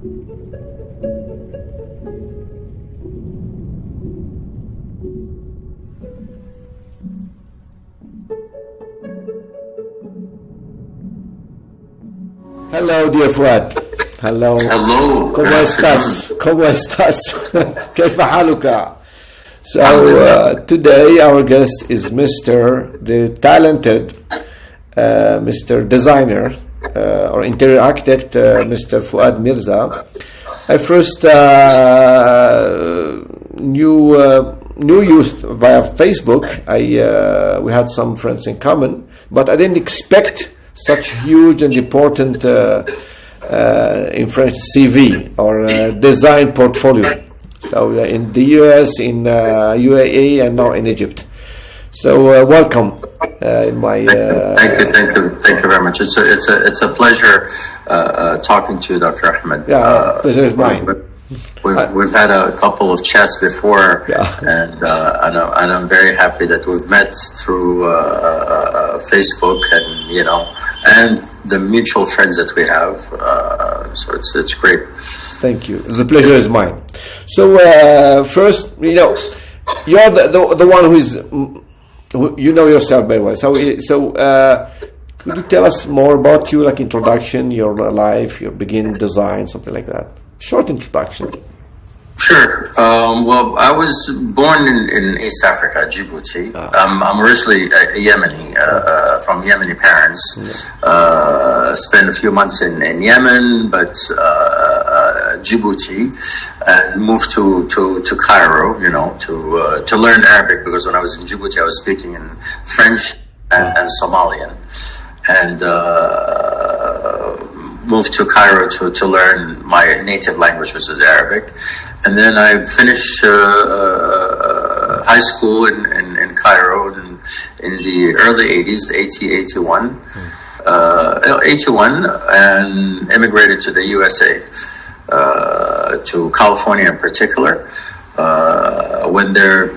Hello, dear Fouad. Hello. Hello. ¿Cómo estás? ¿Cómo estás? كيف حالك? So today our guest is the talented Mr. Designer or Interior Architect, Mr. Fouad Mirza. I first knew you via Facebook. We had some friends in common, but I didn't expect such huge and important in French CV or design portfolio. So in the US, in UAE, and now in Egypt. So welcome. Thank you very much. It's a pleasure talking to you, Dr. Ahmed. Yeah, pleasure is mine. We've had a couple of chats before, and I'm very happy that we've met through Facebook, and the mutual friends that we have. So it's great. Thank you. The pleasure is mine. So first, you're the one you know yourself very well. So could you tell us more about you, like introduction, your life, your beginning design, something like that? Short introduction. Sure. Well, I was born in East Africa, Djibouti. I'm originally Yemeni, from Yemeni parents. Spent a few months in Yemen, but Djibouti, and moved to Cairo, to learn Arabic, because when I was in Djibouti, I was speaking in French and Somalian, and moved to Cairo to learn my native language, which is Arabic. And then I finished high school in Cairo in the early 80s, 81, and immigrated to the USA, to California in particular. Went there a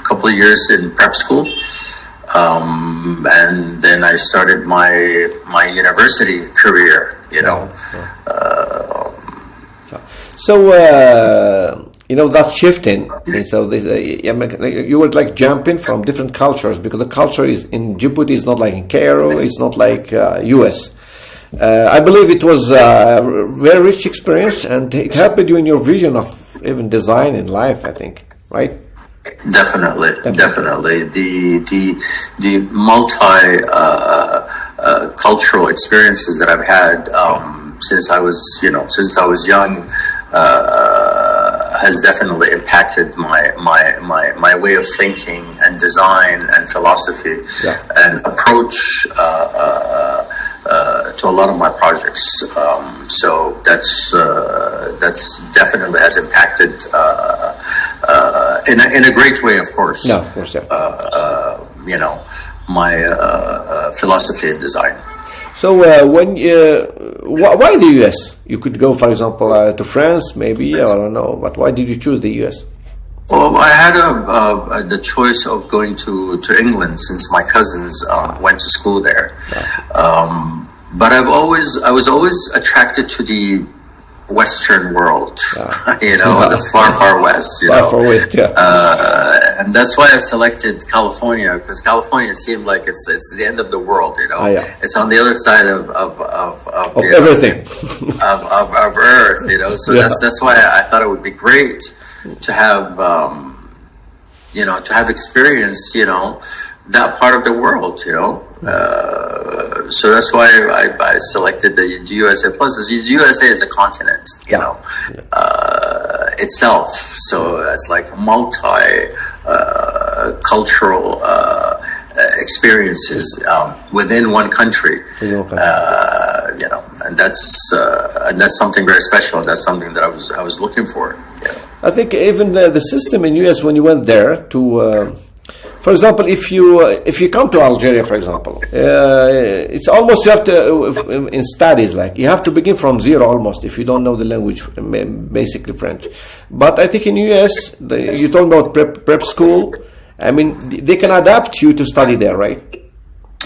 couple of years in prep school. And then I started my university career, that shifting. So you were like jumping from different cultures, because the culture is in Djibouti is not like in Cairo, it's not like US. I believe it was a very rich experience, and it helped you in your vision of even design in life, I think, right? Definitely. The multi cultural experiences that I've had since I was young has definitely impacted my way of thinking and design and philosophy and approach to a lot of my projects. So that's definitely has impacted in a great way, of course. No, of course, yeah. My philosophy of design. So why the US? You could go, for example, to France, maybe, I don't know, but why did you choose the US? Well, I had the choice of going to England, since my cousins went to school there. But I was always attracted to the Western world, the far west, Far west, yeah. And that's why I selected California, because California seemed like it's the end of the world, It's on the other side of everything, of Earth, So that's why I thought it would be great to have, to have experienced, that part of the world, so that's why I selected the USA. Plus, the USA is a continent, itself. So it's like multi-cultural experiences within one country. And that's something very special. That's something that I was looking for. I think even the system in US, when you went there to. For example, if you come to Algeria, for example, it's almost you have to in studies you have to begin from zero almost if you don't know the language, basically French. But I think in US, you talk about prep school. I mean, they can adapt you to study there, right?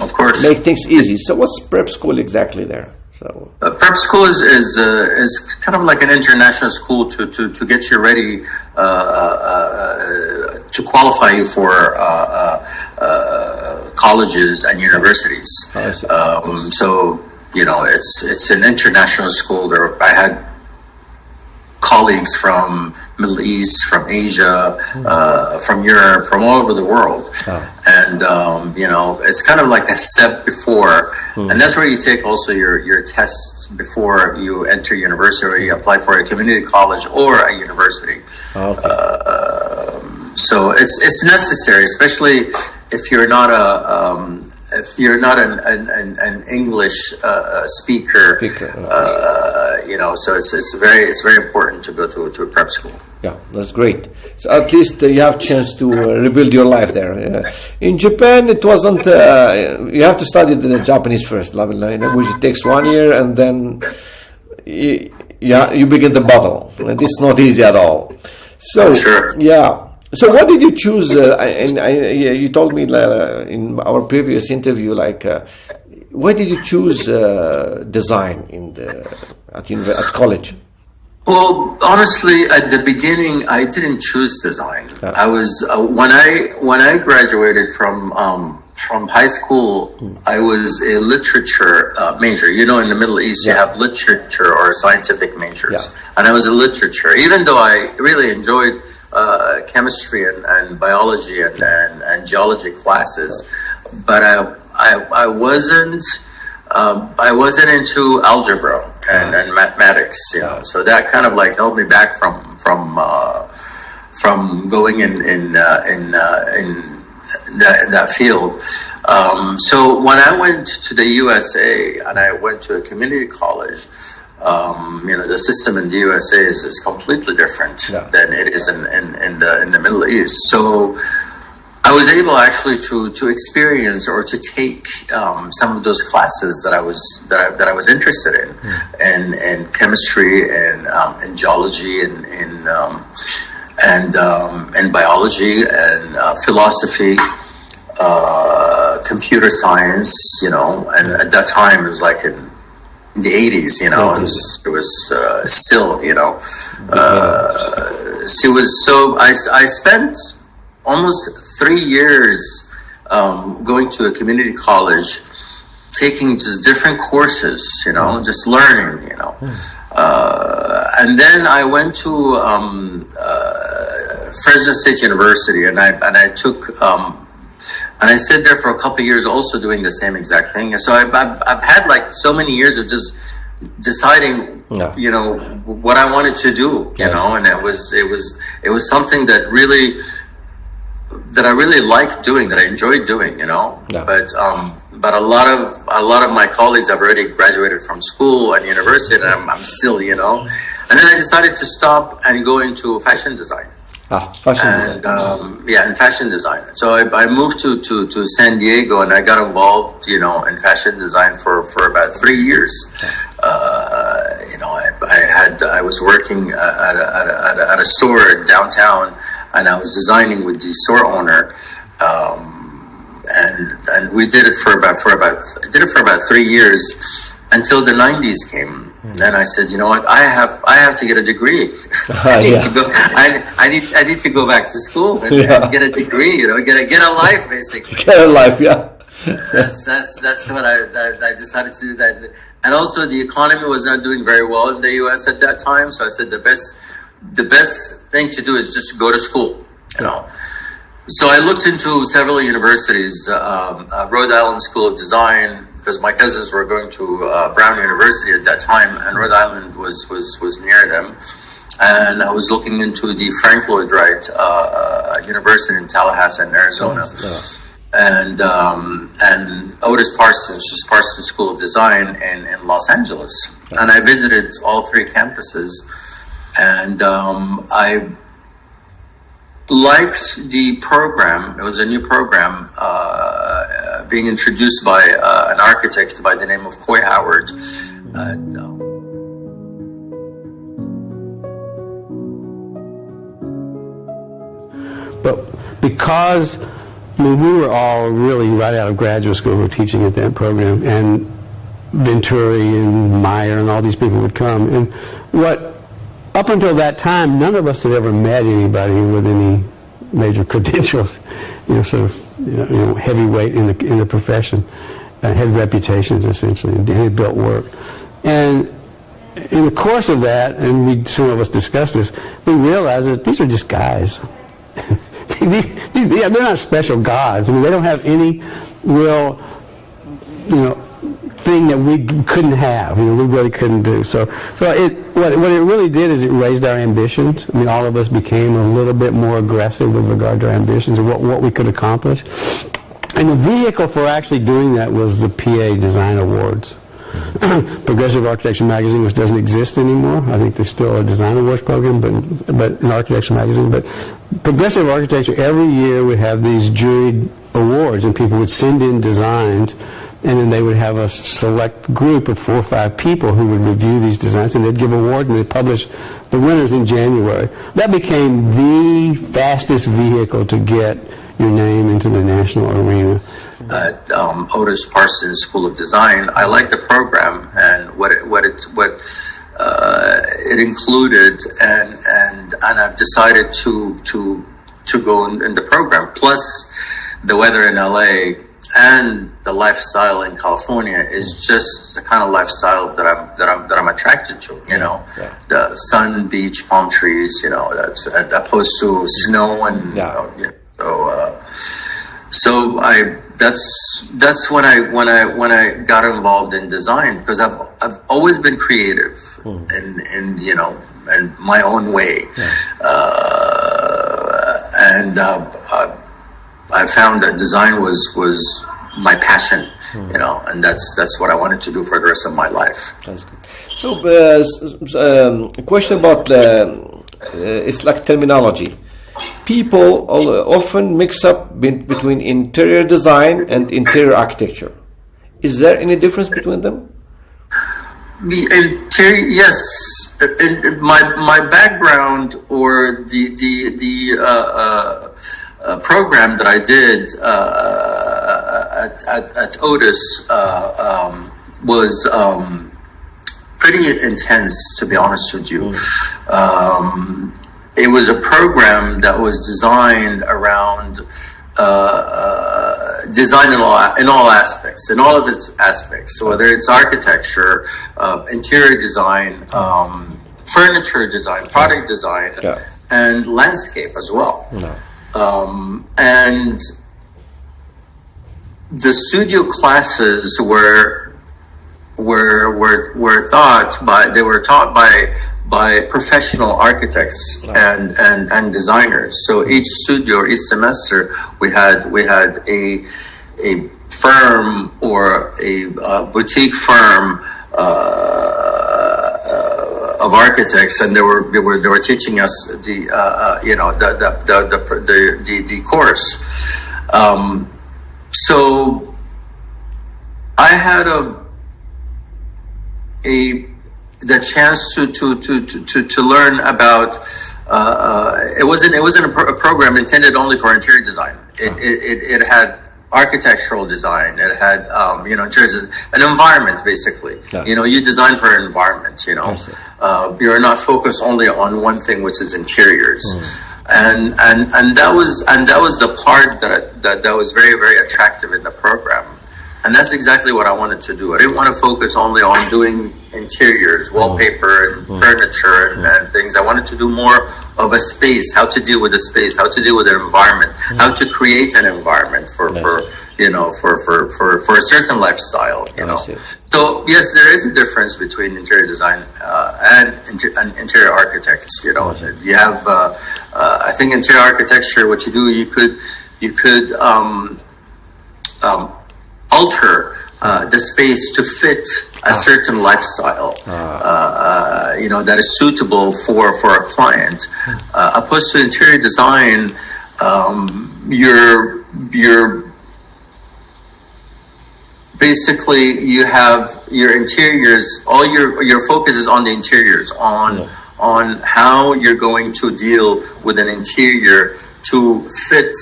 Of course, make things easy. So what's prep school exactly there? So prep school is kind of like an international school to get you ready to qualify you for colleges and universities. So it's an international school. I had colleagues from Middle East, from Asia, from Europe, from all over the world. And, it's kind of like a step before. And that's where you take also your tests before you enter university, or you apply for a community college or a university. So it's necessary, especially if you're not an English speaker, so it's very important to go to a prep school. Yeah, that's great. So at least you have chance to rebuild your life there. In Japan, it wasn't. You have to study the Japanese first, which it takes 1 year, and then you begin the battle. And it's not easy at all. So sure. Yeah. So what did you choose? You told me in our previous interview, why did you choose design at college? Well, honestly, at the beginning, I didn't choose design. I was when I graduated from high school, I was a literature major. In the Middle East, you have literature or scientific majors, and I was a literature. Even though I really enjoyed chemistry and biology and geology classes, but I wasn't into algebra and mathematics, so that kind of held me back from going in that field. So when I went to the USA and I went to a community college, the system in the USA is completely different than it is in the Middle East. So I was able actually to experience or to take some of those classes that I was interested in chemistry and geology and biology and philosophy, computer science, and at that time it was like in the 80s, it was still, so I spent almost 3 years going to a community college, taking just different courses, just learning, and then I went to Fresno State University, and I took and I stayed there for a couple of years, also doing the same exact thing. So I've had so many years of just deciding, what I wanted to do, and it was something that I really liked doing, that I enjoyed doing, but a lot of my colleagues have already graduated from school and university, and I'm still, and then I decided to stop and go into fashion design. Fashion design. In fashion design. So I moved to San Diego, and I got involved, in fashion design for about 3 years. I was working at a store downtown, and I was designing with the store owner, and we did it for about 3 years until the 90s came. Then I said, you know what? I have to get a degree. I need to go back to school and get a degree. Get a life, basically. Get a life, yeah. That's what I decided to do. That, and also the economy was not doing very well in the U.S. at that time. So I said the best thing to do is just go to school. So I looked into several universities, Rhode Island School of Design, because my cousins were going to Brown University at that time, and Rhode Island was near them. And I was looking into the Frank Lloyd Wright University in Tallahassee, in Arizona, and Otis Parsons, just Parsons School of Design in Los Angeles. And I visited all three campuses, and I liked the program. It was a new program being introduced by an architect by the name of Coy Howard. But because we were all really right out of graduate school, we were teaching at that program, and Venturi and Meier and all these people would come. And up until that time, none of us had ever met anybody with any major credentials, sort of, heavyweight in the profession, had reputations essentially, and had built work. And in the course of that, and some of us discussed this, we realized that these are just guys. They're not special gods. I mean, they don't have any real, thing that we couldn't have. We really couldn't do. So what it really did is it raised our ambitions. I mean, all of us became a little bit more aggressive with regard to our ambitions and what we could accomplish. And the vehicle for actually doing that was the PA Design Awards. Progressive Architecture Magazine, which doesn't exist anymore. I think there's still a design awards program, but an architecture magazine. But Progressive Architecture, every year we have these juried awards, and people would send in designs, and then they would have a select group of 4 or 5 people who would review these designs, and they'd give awards, and they'd publish the winners in January. That became the fastest vehicle to get your name into the national arena. At Otis Parsons School of Design, I liked the program and what it included, and I've decided to go in the program. Plus, the weather in LA and the lifestyle in California is just the kind of lifestyle that I'm attracted to. The sun, beach, palm trees. That's opposed to snow and So that's when I got involved in design, because I've always been creative in my own way, and I found that design was my passion, and that's what I wanted to do for the rest of my life. That's good. So, a question about it's like terminology. People often mix up between interior design and interior architecture. Is there any difference between them? The interior, yes. In my background, or the program that I did at Otis was pretty intense, to be honest with you. It was a program that was designed around design in all aspects, in all of its aspects. So whether it's architecture, interior design, furniture design, product design, and landscape as well. And the studio classes were taught by professional architects and designers. So each studio, each semester, we had a firm or a boutique firm of architects, and they were teaching us the course. So I had the chance to learn about. It wasn't a program intended only for interior design. It had architectural design. It had an environment, basically. You design for an environment. You're not focused only on one thing, which is interiors. And that was the part that was very, very attractive in the program. And that's exactly what I wanted to do. I didn't want to focus only on doing interiors, wallpaper, and furniture and things. I wanted to do more of a space, how to deal with a space, how to deal with an environment, how to create an environment for a certain lifestyle. So yes, there is a difference between interior design and interior architects. You have, I think, interior architecture. What you do, you could alter the space to fit a certain lifestyle, that is suitable for a client. Opposed to interior design, you're basically, you have your interiors. All your focus is on the interiors, on how you're going to deal with an interior to fit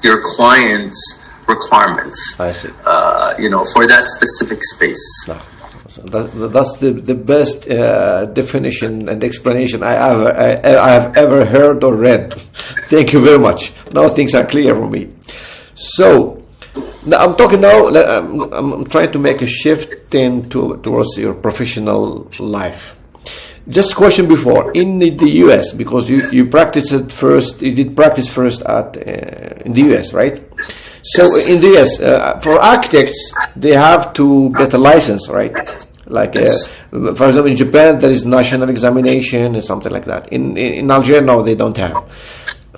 your client's requirements. I see. For that specific space. No. So that's the best definition and explanation I have ever heard or read. Thank you very much. Now things are clear for me. So now I'm talking now. I'm trying to make a shift towards your professional life. Just question before in the U.S. because you practiced it first. You did practice first in the U.S. right? So in the US, for architects, they have to get a license, right? Like, for example, in Japan, there is national examination and something like that. In Algeria, no, they don't have.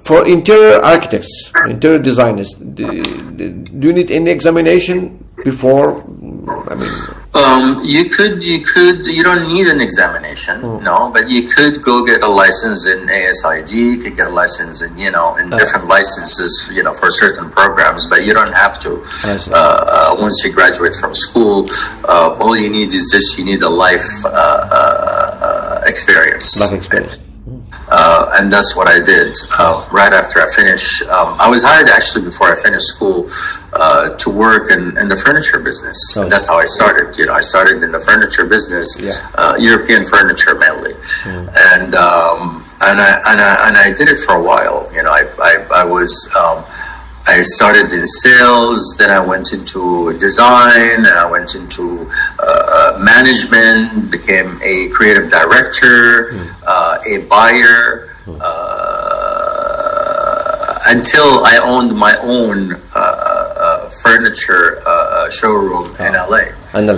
For interior architects, interior designers, do you need any examination before? I mean, you don't need an examination, no, but you could go get a license in ASID, you could get a license in, different licenses, for certain programs, but you don't have to. Once you graduate from school, all you need is you need a life experience. Life experience. And that's what I did right after I finished. I was hired actually before I finished school to work in the furniture business. And that's how I started. I started in the furniture business, European furniture mainly, and I did it for a while. I started in sales, then I went into design, and I went into management, became a creative director, a buyer, until I owned my own furniture showroom in LA. And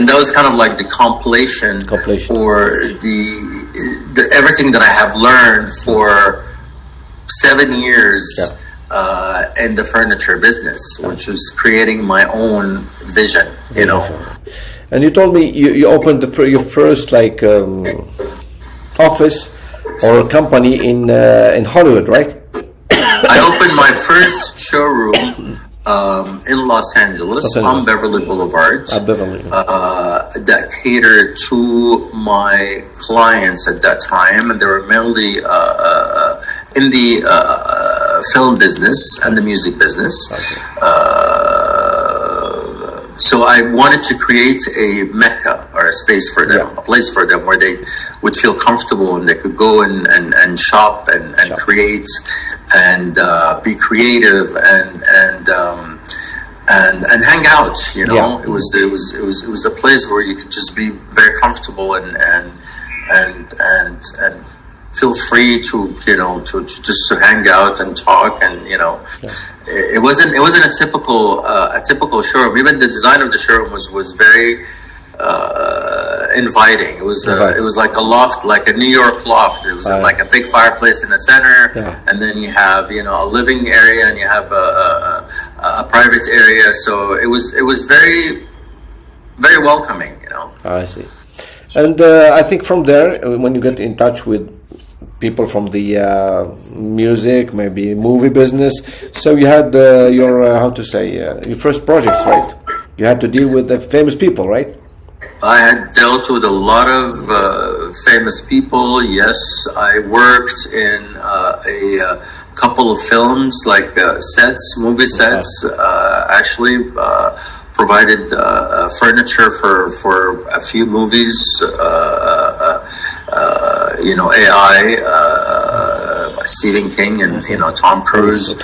that was kind of like the compilation. Or the everything that I have learned for 7 years in the furniture business, which was creating my own vision, And you told me you opened your first office or company in Hollywood, right? I opened my first showroom in Los Angeles on Beverly Boulevard. That catered to my clients at that time, and they were mainly in the film business and the music business. So I wanted to create a mecca or a space for them, a place for them where they would feel comfortable and they could go and shop and create and be creative and hang out. It was a place where you could just be very comfortable and feel free to just to hang out and talk, and it wasn't a typical showroom. Even the design of the showroom was very inviting. It was like a loft, like a New York loft. It was like a big fireplace in the center, and then you have a living area, and you have a private area. So it was very, very welcoming. I see. And I think from there, when you get in touch with people from the music, maybe movie business, so you had your first projects, right? You had to deal with the famous people, right? I had dealt with a lot of famous people. Yes, I worked in a couple of films, like movie sets. Actually, provided furniture for a few movies. AI, Stephen King, and Tom Cruise.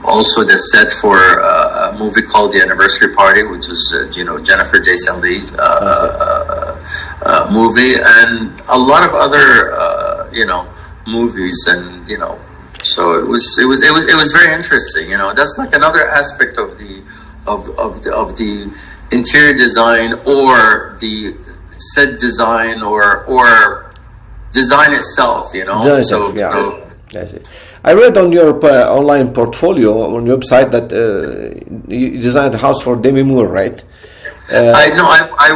Also the set for a movie called The Anniversary Party, which is Jennifer Jason Leigh's movie, and a lot of other movies, and so it was very interesting. That's like another aspect of the interior design, or the set design, or design itself, I see. I read on your online portfolio on your website that you designed a house for Demi Moore, right? I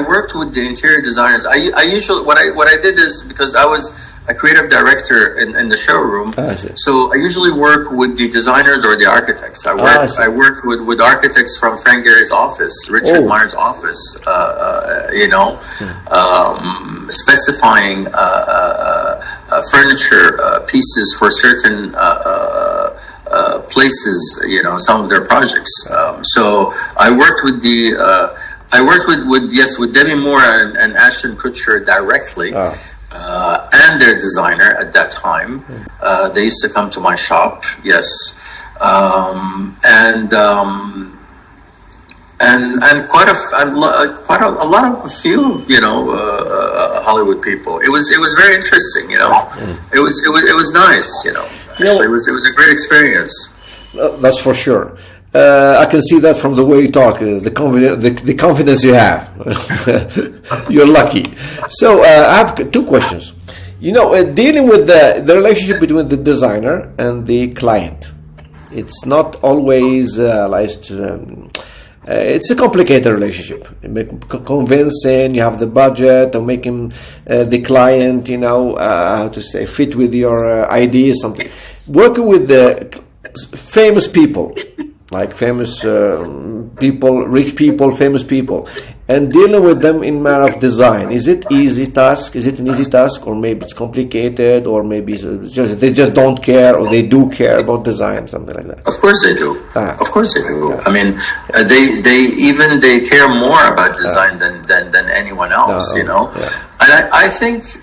worked with the interior designers. I usually what I did is, because I was a creative director in the showroom, so I usually work with the designers or the architects. I work with architects from Frank Gehry's office, Richard Meyer's office, specifying furniture pieces for certain places, some of their projects. So I worked with with Demi Moore and Ashton Kutcher directly. And their designer at that time. They used to come to my shop, yes. And quite a lot of Hollywood people. It was very interesting, It was nice, Actually, it was a great experience. That's for sure. I can see that from the way you talk, the confidence you have. You're lucky. So I have two questions. Dealing with the relationship between the designer and the client, it's not always it's a complicated relationship. Convincing, you have the budget, or making the client, how to say, fit with your ideas, something. Working with the famous people, like famous people, rich people, famous people, and dealing with them in matter of design. Is it easy task? Is it an easy task, or maybe it's complicated, or maybe they just don't care, or they do care about design, something like that? Of course they do. Of course they do. Yeah. I mean, they care more about design than anyone else. Yeah. And I think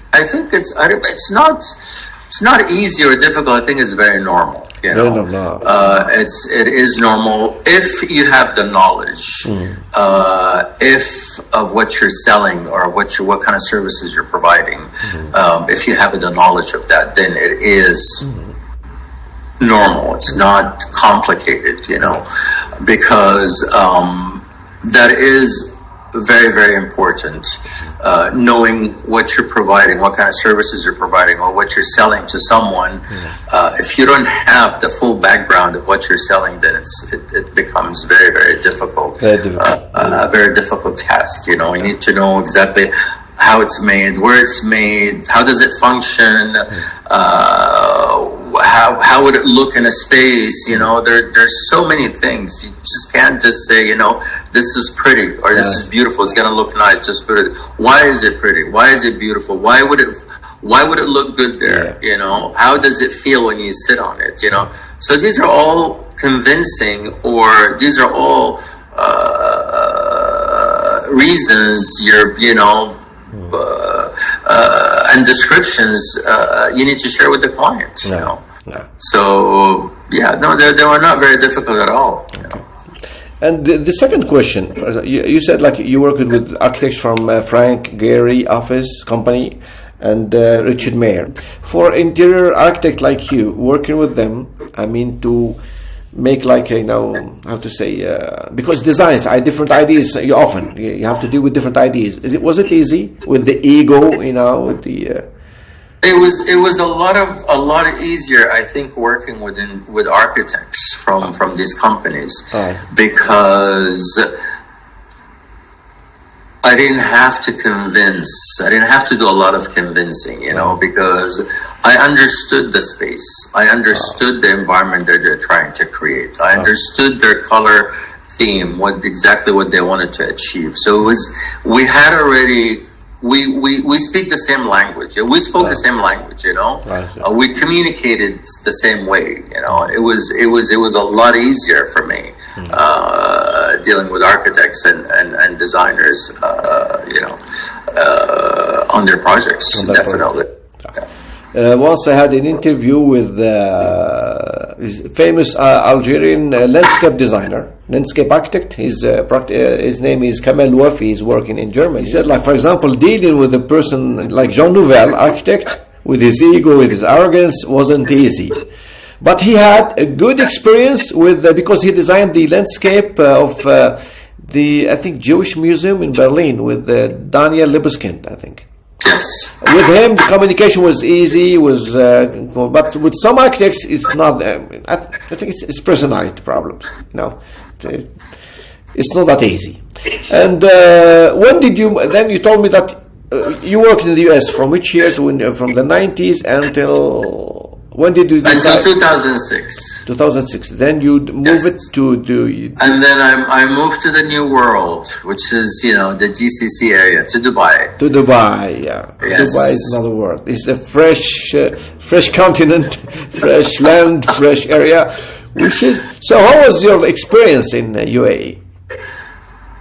it's not easy or difficult. I think it's very normal. It is normal if you have the knowledge, of what you're selling or what kind of services you're providing. If you have the knowledge of that, then it is normal. It's not complicated, because that is very, very important. Knowing what you're providing, what kind of services you're providing, or what you're selling to someone. If you don't have the full background of what you're selling, then it becomes very, very difficult. A very difficult task. You need to know exactly how it's made, where it's made, how does it function, how would it look in a space. There's so many things. You just can't just say, this is pretty or this is beautiful. It's gonna look nice. Just put it. Why is it pretty? Why is it beautiful? Why would it look good there? How does it feel when you sit on it? So these are all convincing, or these are all reasons and descriptions you need to share with the client. So they were not very difficult at all. And the second question, you said you worked with architects from Frank Gehry office company and Richard Meier. For interior architect like you, working with them, I mean, to make how to say, because designs are different ideas. You have to deal with different ideas. Was it easy with the ego? With the. It was a lot easier, I think, working with architects from these companies, because I didn't have to convince. I didn't have to do a lot of convincing, because I understood the space. I understood the environment that they're trying to create. I understood their color theme, exactly what they wanted to achieve. So we had already. We speak the same language. We spoke the same language. We communicated the same way. It was a lot easier for me dealing with architects and designers. On their projects, definitely. Once I had an interview with famous Algerian landscape designer, landscape architect. His name is Kamel Wafi. He's working in Germany. He said, for example, dealing with a person like Jean Nouvel, architect, with his ego, with his arrogance, wasn't easy. But he had a good experience because he designed the landscape of I think, Jewish Museum in Berlin with Daniel Libeskind, I think. Yes. With him, the communication was easy. But with some architects, it's not. I think it's personality problems. It's not that easy. And when did you? Then you told me that you worked in the U.S. from which year from the 90s until. When did you decide? Until 2006. 2006. Then you move it to. And then I moved to the New World, which is the GCC area, to Dubai. To Dubai, yeah. Yes. Dubai is another world. It's a fresh continent, fresh land, fresh area. We should. So, how was your experience in UAE?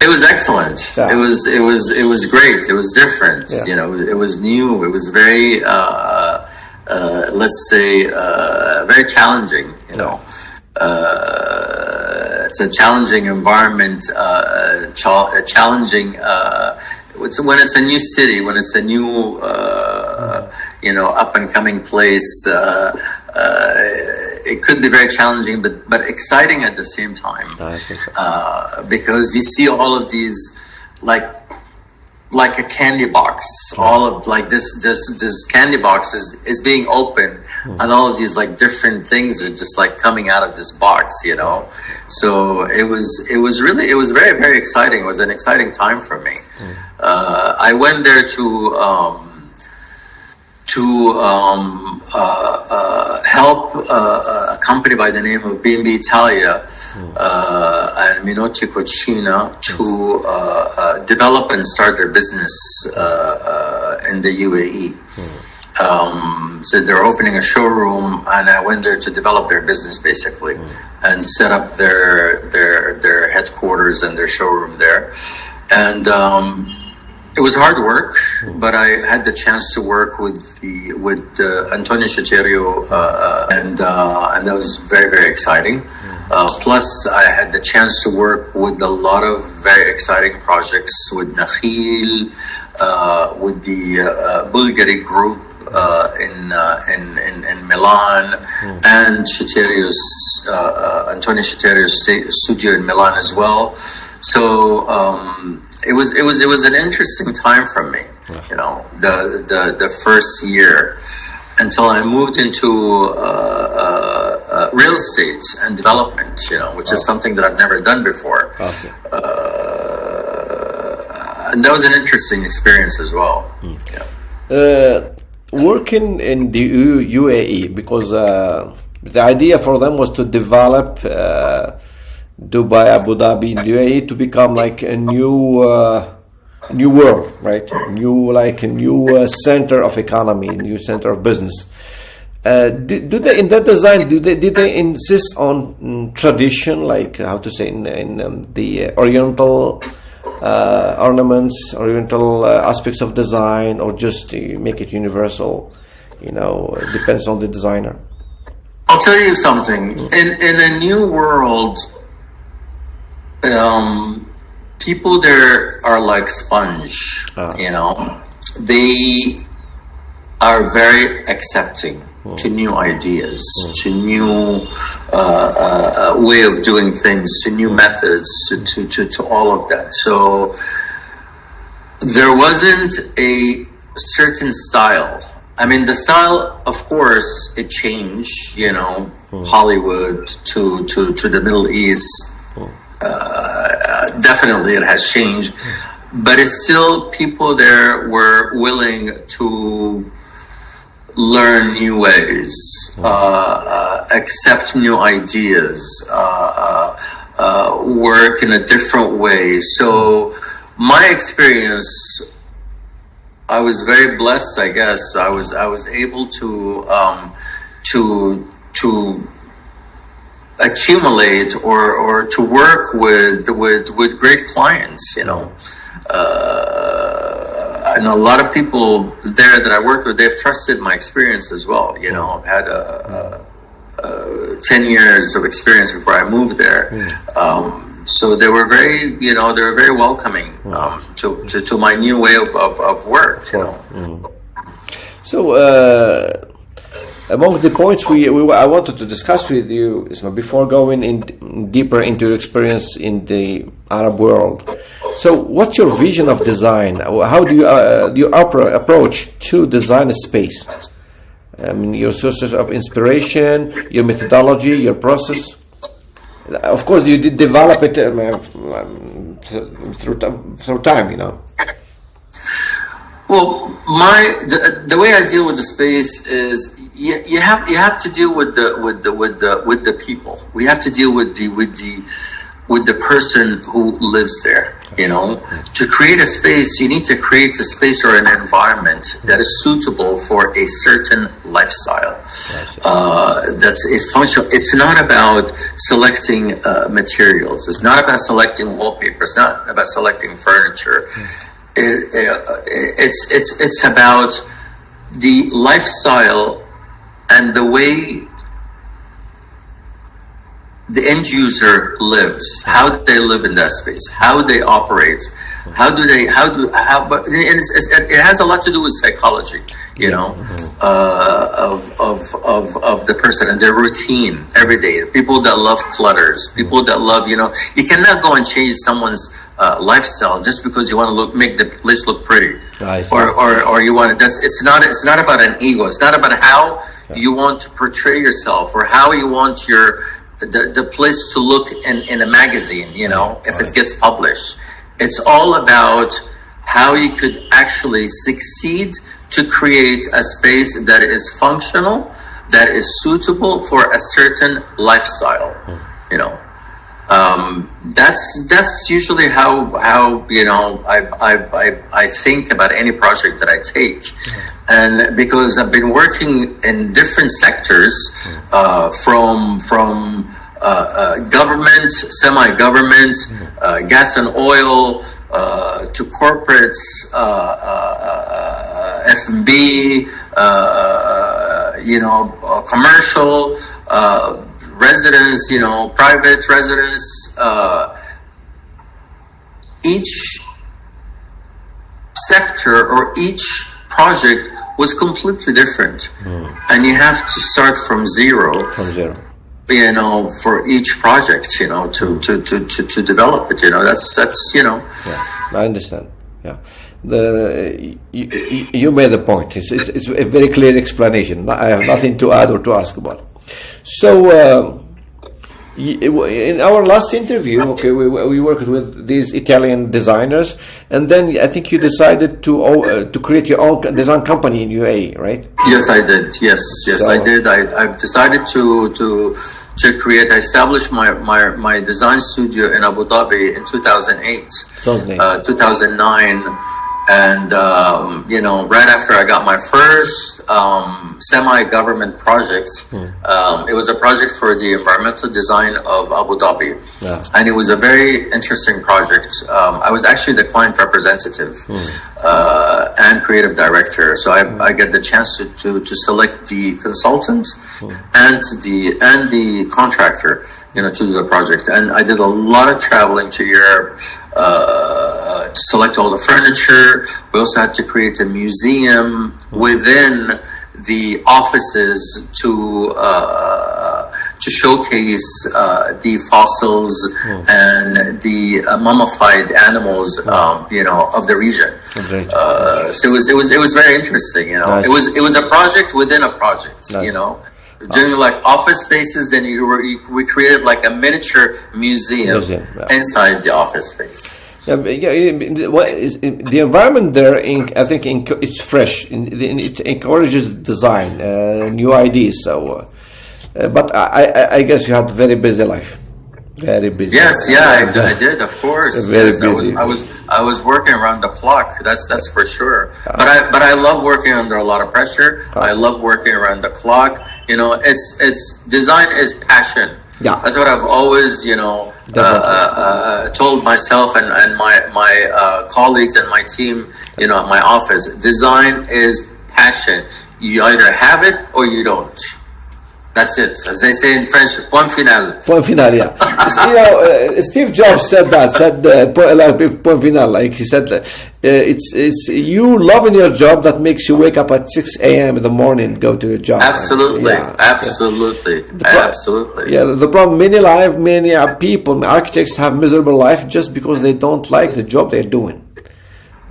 It was excellent. Yeah. It was great. It was different. Yeah. You know, it was new. It was very, let's say, very challenging. You know, it's a challenging environment. Challenging. When it's a new city, when it's a new, up and coming place. It could be very challenging, but exciting at the same time. I think so. Because you see all of these, like a candy box. All of like this candy box is being opened, and all of these like different things are just like coming out of this box. You know, so it was very, very exciting. It was an exciting time for me. I went there to help a company by the name of B&B Italia and Minotti Cucina to develop and start their business in the UAE. So they're opening a showroom, and I went there to develop their business basically, and set up their headquarters and their showroom there. And it was hard work, but I had the chance to work with Antonio Citerio, and that was very, very exciting. Plus, I had the chance to work with a lot of very exciting projects with Nakhil, with the Bulgari group in Milan, and Antonio Citerio's studio in Milan as well. So it was an interesting time for me, you know, the first year, until I moved into real estate and development, you know, which is something that I've never done before. And that was an interesting experience as well. Working in the UAE, because the idea for them was to develop Dubai, Abu Dhabi, and UAE to become like a new world, right? A new center of economy, a new center of business. Do they, in that design, did they insist on tradition, like how to say in the Oriental ornaments, Oriental aspects of design, or just make it universal? You know, it depends on the designer. I'll tell you something. In a new world, people there are like sponge, you know. They are very accepting to new ideas, to new way of doing things, to new methods, to all of that. So there wasn't a certain style. I mean, the style, of course, it changed, you know, Hollywood to the Middle East. Definitely it has changed, but it's still, people there were willing to learn new ways, accept new ideas, work in a different way. So my experience, I was very blessed, I guess. I was able to accumulate or to work with great clients, you know. And a lot of people there that I worked with, they've trusted my experience as well. You know, I've had 10 years of experience before I moved there. So they were very welcoming to my new way of work, you know. So, among the points I wanted to discuss with you, Isma, before going in deeper into your experience in the Arab world. So, what's your vision of design? How do you approach to design a space? I mean, your sources of inspiration, your methodology, your process. Of course, you did develop it through time, you know. Well, the way I deal with the space is you have to deal with the people. We have to deal with with the person who lives there. You know, to create a space, you need to create a space or an environment that is suitable for a certain lifestyle. That's a functional. It's not about selecting materials. It's not about selecting wallpaper. It's not about selecting furniture. It's about the lifestyle and the way the end user lives, how they live in that space, how they operate, but it has a lot to do with psychology, you know, of the person and their routine every day. People that love clutters, people that love, you know, you cannot go and change someone's lifestyle just because you want to make the place look pretty, or you want to. It's not about an ego. It's not about how you want to portray yourself or how you want the place to look in a magazine, you know, if it gets published. It's all about how you could actually succeed to create a space that is functional, that is suitable for a certain lifestyle, you know. That's usually how you know I think about any project that I take, and because I've been working in different sectors, from government, semi-government, gas and oil, to corporates, F&B, you know, commercial. Residents, you know, private residents, each sector or each project was completely different. And you have to start from zero, you know, for each project, you know, to develop it, you know, that's, you know. Yeah, I understand. Yeah. You made the point. It's a very clear explanation. I have nothing to add or to ask about. So, in our last interview, okay, we worked with these Italian designers, and then I think you decided to create your own design company in UAE, right? Yes, I did. Yes, I did. I've decided to create. I established my design studio in Abu Dhabi in 2008, 2009. And, you know, right after I got my first semi-government project, it was a project for the environmental design of Abu Dhabi. Yeah. And it was a very interesting project. I was actually the client representative and creative director. So I get the chance to select the consultant and the contractor, you know, to do the project. And I did a lot of traveling to Europe, to select all the furniture. We also had to create a museum within the offices to showcase the fossils and the mummified animals, you know, of the region. So it was very interesting, you know. Nice. It was a project within a project, nice. You know. Doing like office spaces, then we created like a miniature museum inside the office space. Yeah, the environment there, I think, it's fresh. It encourages design, new ideas. So, but I guess you had a very busy life. Very busy. Yes, I did, of course. Very busy. I was working around the clock. That's for sure. But I love working under a lot of pressure. I love working around the clock. You know, it's design is passion. Yeah, that's what I've always, you know, told myself and my colleagues and my team, you know, at my office. Design is passion. You either have it or you don't. That's it. As they say in French, point final. Point final, yeah. You know, Steve Jobs said point final. Like he said, it's you loving your job that makes you wake up at 6 a.m. in the morning and go to your job. Absolutely, absolutely. Yeah, the problem, many people, architects have miserable life just because they don't like the job they're doing.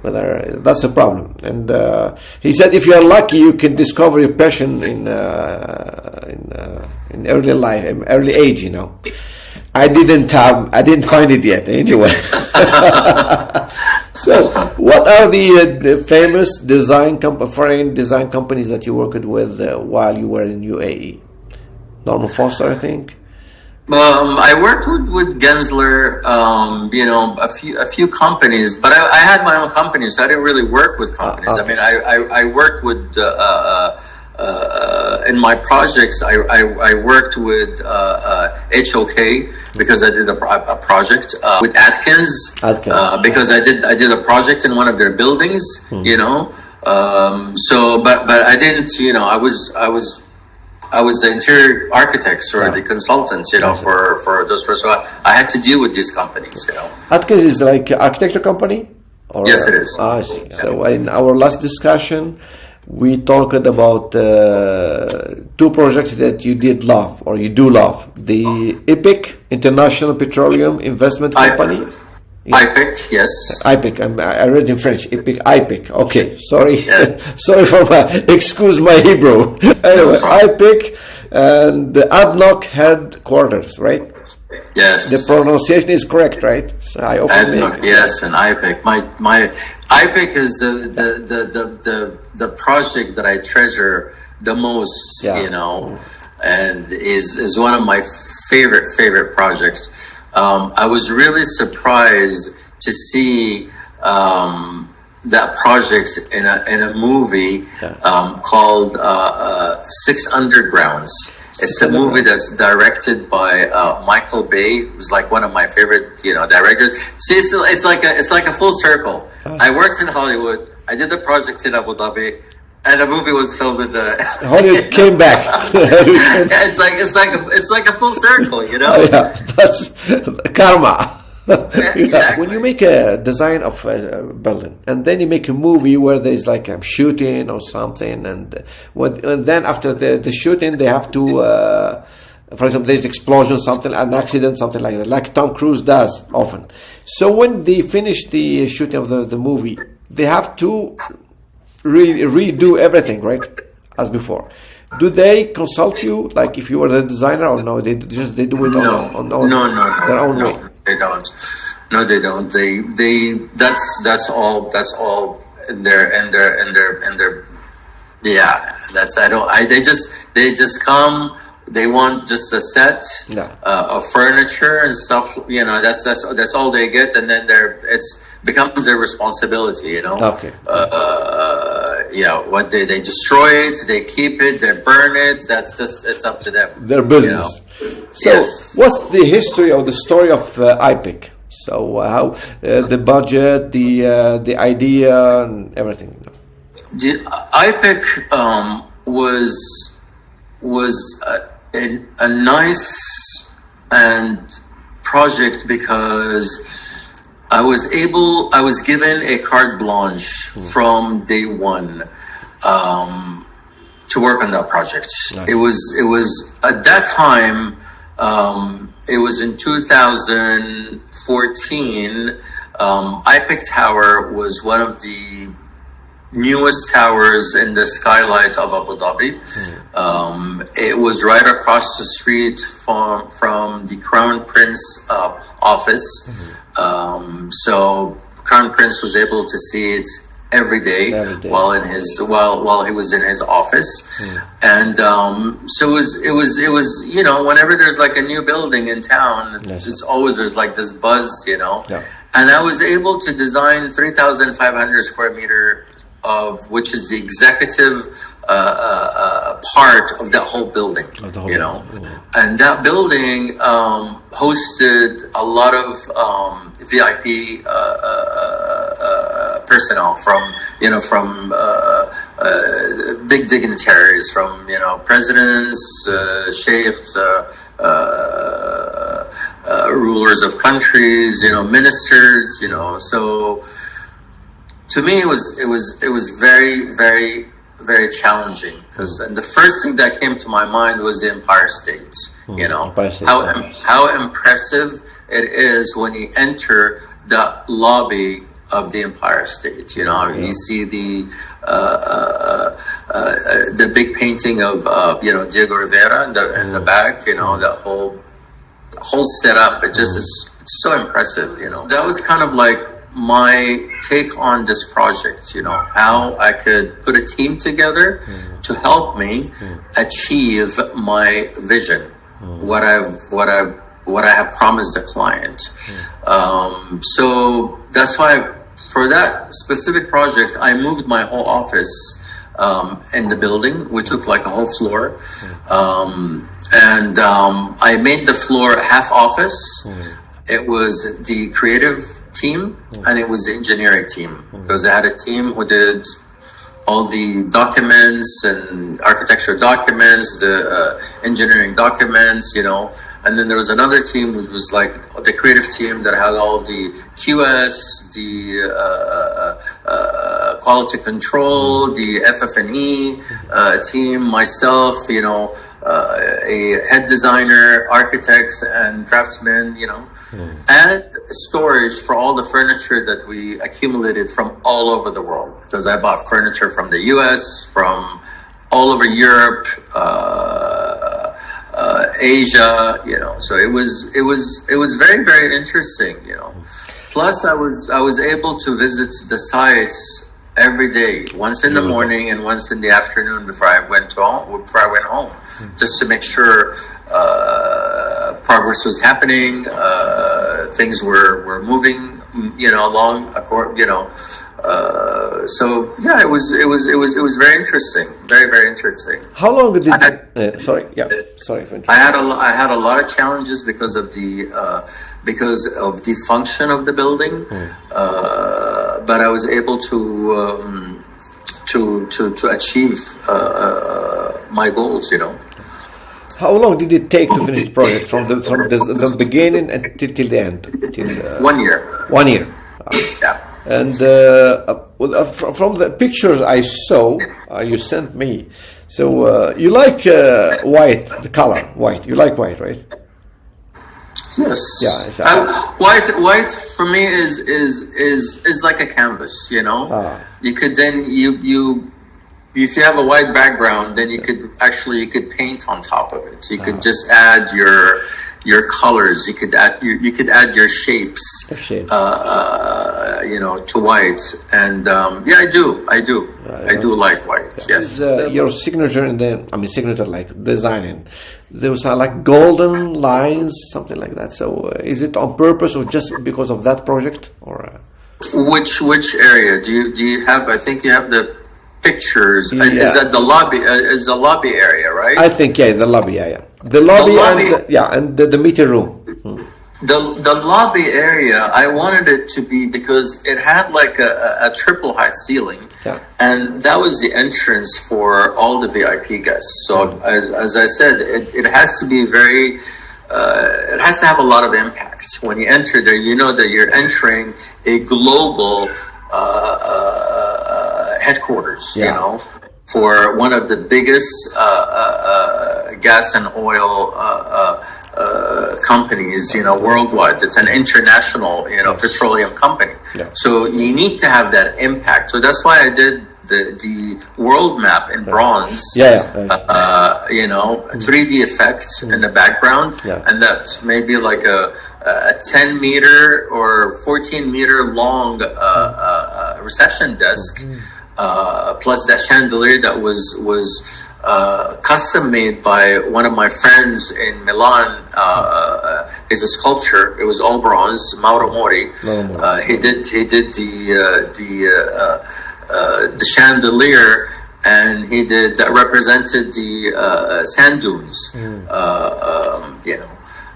That's the problem. And he said, if you're lucky, you can discover your passion in early life, in early age. You know, I didn't find it yet. Anyway. So, what are the famous foreign design companies that you worked with while you were in UAE? Norman Foster, I think. I worked with Gensler, a few companies, but I had my own company, so I didn't really work with companies. Okay. I mean, I worked with in my projects. I worked with HOK because I did a project with Atkins. Because I did a project in one of their buildings. But I didn't. I was the interior architects or the consultants, for those. So I had to deal with these companies, Atkins is like an architecture company? Or, yes, it is. I see. So in our last discussion, we talked about two projects that you did love, or you do love. The EPIC, International Petroleum Investment Company. IPIC, yes. IPIC. I read in French. IPIC. Okay, sorry. Yeah. Sorry for excuse my Hebrew. Anyway, IPIC and the ADNOC headquarters, right? Yes. The pronunciation is correct, right? So I ADNOC, yes, and IPIC. My IPIC is the project that I treasure the most, and is one of my favorite projects. I was really surprised to see that project in a movie called Six Undergrounds. It's a movie that's directed by Michael Bay, who's like one of my favorite, directors. See, it's like a full circle. I worked in Hollywood. I did the project in Abu Dhabi. And the movie was filmed in Hollywood came back. It's like a full circle, Yeah, that's karma. Exactly. When you make a design of a building and then you make a movie where there's like a shooting or something, and then after the shooting they have to, for example, there's explosion, something, an accident, something like that, like Tom Cruise does often. So when they finish the shooting of the movie, they have to redo everything, right, as before. Do they consult you, like if you were the designer, or no? They do it on their own way. They don't. No, they don't. They that's all in their. Yeah, that's they just come. They want just a set of furniture and stuff. That's all they get, and then becomes their responsibility. Okay. What they destroy it, they keep it, they burn it. It's up to them. Their business. So, yes. What's the history or the story of IPIC? So, how the budget, the idea, and everything. The IPIC was a nice project because I was given a carte blanche from day one to work on that project. Nice. It was at that time. It was in 2014. IPIC Tower was one of the newest towers in the skylight of Abu Dhabi. It was right across the street from the Crown Prince office. So Crown Prince was able to see it every day. while he was in his office. And so it was whenever there's like a new building in town, it's always there's like this buzz, and I was able to design 3,500 square meter of which is the executive part of that whole building, and that building hosted a lot of VIP personnel from big dignitaries, from presidents, sheikhs, rulers of countries, ministers, so. To me, it was very, very, very challenging because the first thing that came to my mind was the Empire State. How impressive it is when you enter the lobby of the Empire State. You see the big painting of Diego Rivera in the back. That whole setup. It just is so impressive. That was kind of like my take on this project, how I could put a team together to help me achieve my vision, what I have promised the client. So that's why for that specific project, I moved my whole office in the building. We took like a whole floor, and I made the floor half office. It was the creative team and it was the engineering team, because I had a team who did all the documents and architecture documents, the engineering documents, you know. And then there was another team which was like the creative team that had all the QS, the quality control, the FF&E team, myself, you know, a head designer, architects and draftsmen, you know, and storage for all the furniture that we accumulated from all over the world, because I bought furniture from the US, from all over Europe, Asia, you know. So it was very, very interesting, you know. Plus I was able to visit the sites every day, once in the morning and once in the afternoon before I went home, just to make sure progress was happening, things were moving, you know, along, you know. So yeah, it was very interesting, very, very interesting. How long did sorry for interrupting. I had a lot of challenges because of the function of the building, but I was able to achieve my goals, you know. How long did it take to finish the project from the beginning till the end? 1 year. 1 year. Yeah. And from the pictures I saw, you sent me, so you like white, the color white. You like white, right? Yes. Yeah. White for me is like a canvas. You know, you could then you if you have a white background, then you could paint on top of it. You could just add your colors. You could add your shapes. You know, to white. And yeah, I do like white. Yes. Your signature signature like designing. Those are like golden lines, something like that. So is it on purpose or just because of that project, or? Which area do you have? I think you have the pictures. Yeah. Is that the lobby? Is the lobby area, right? I think the lobby, yeah. The lobby, and the meeting room. The lobby area, I wanted it to be, because it had like a triple height ceiling, and that was the entrance for all the VIP guests. So as I said, it has to be very, it has to have a lot of impact. When you enter there, you know that you're entering a global headquarters, you know, for one of the biggest gas and oil companies, you know, worldwide. It's an international, you know, petroleum company. So you need to have that impact. So that's why I did the world map in bronze. You know, 3D effect in the background, and that's maybe like a 10 meter or 14 meter long reception desk, plus that chandelier that was custom made by one of my friends in Milan. Is a sculpture. It was all bronze. Mauro Mori. He did the chandelier, and he did that represented the sand dunes. You know.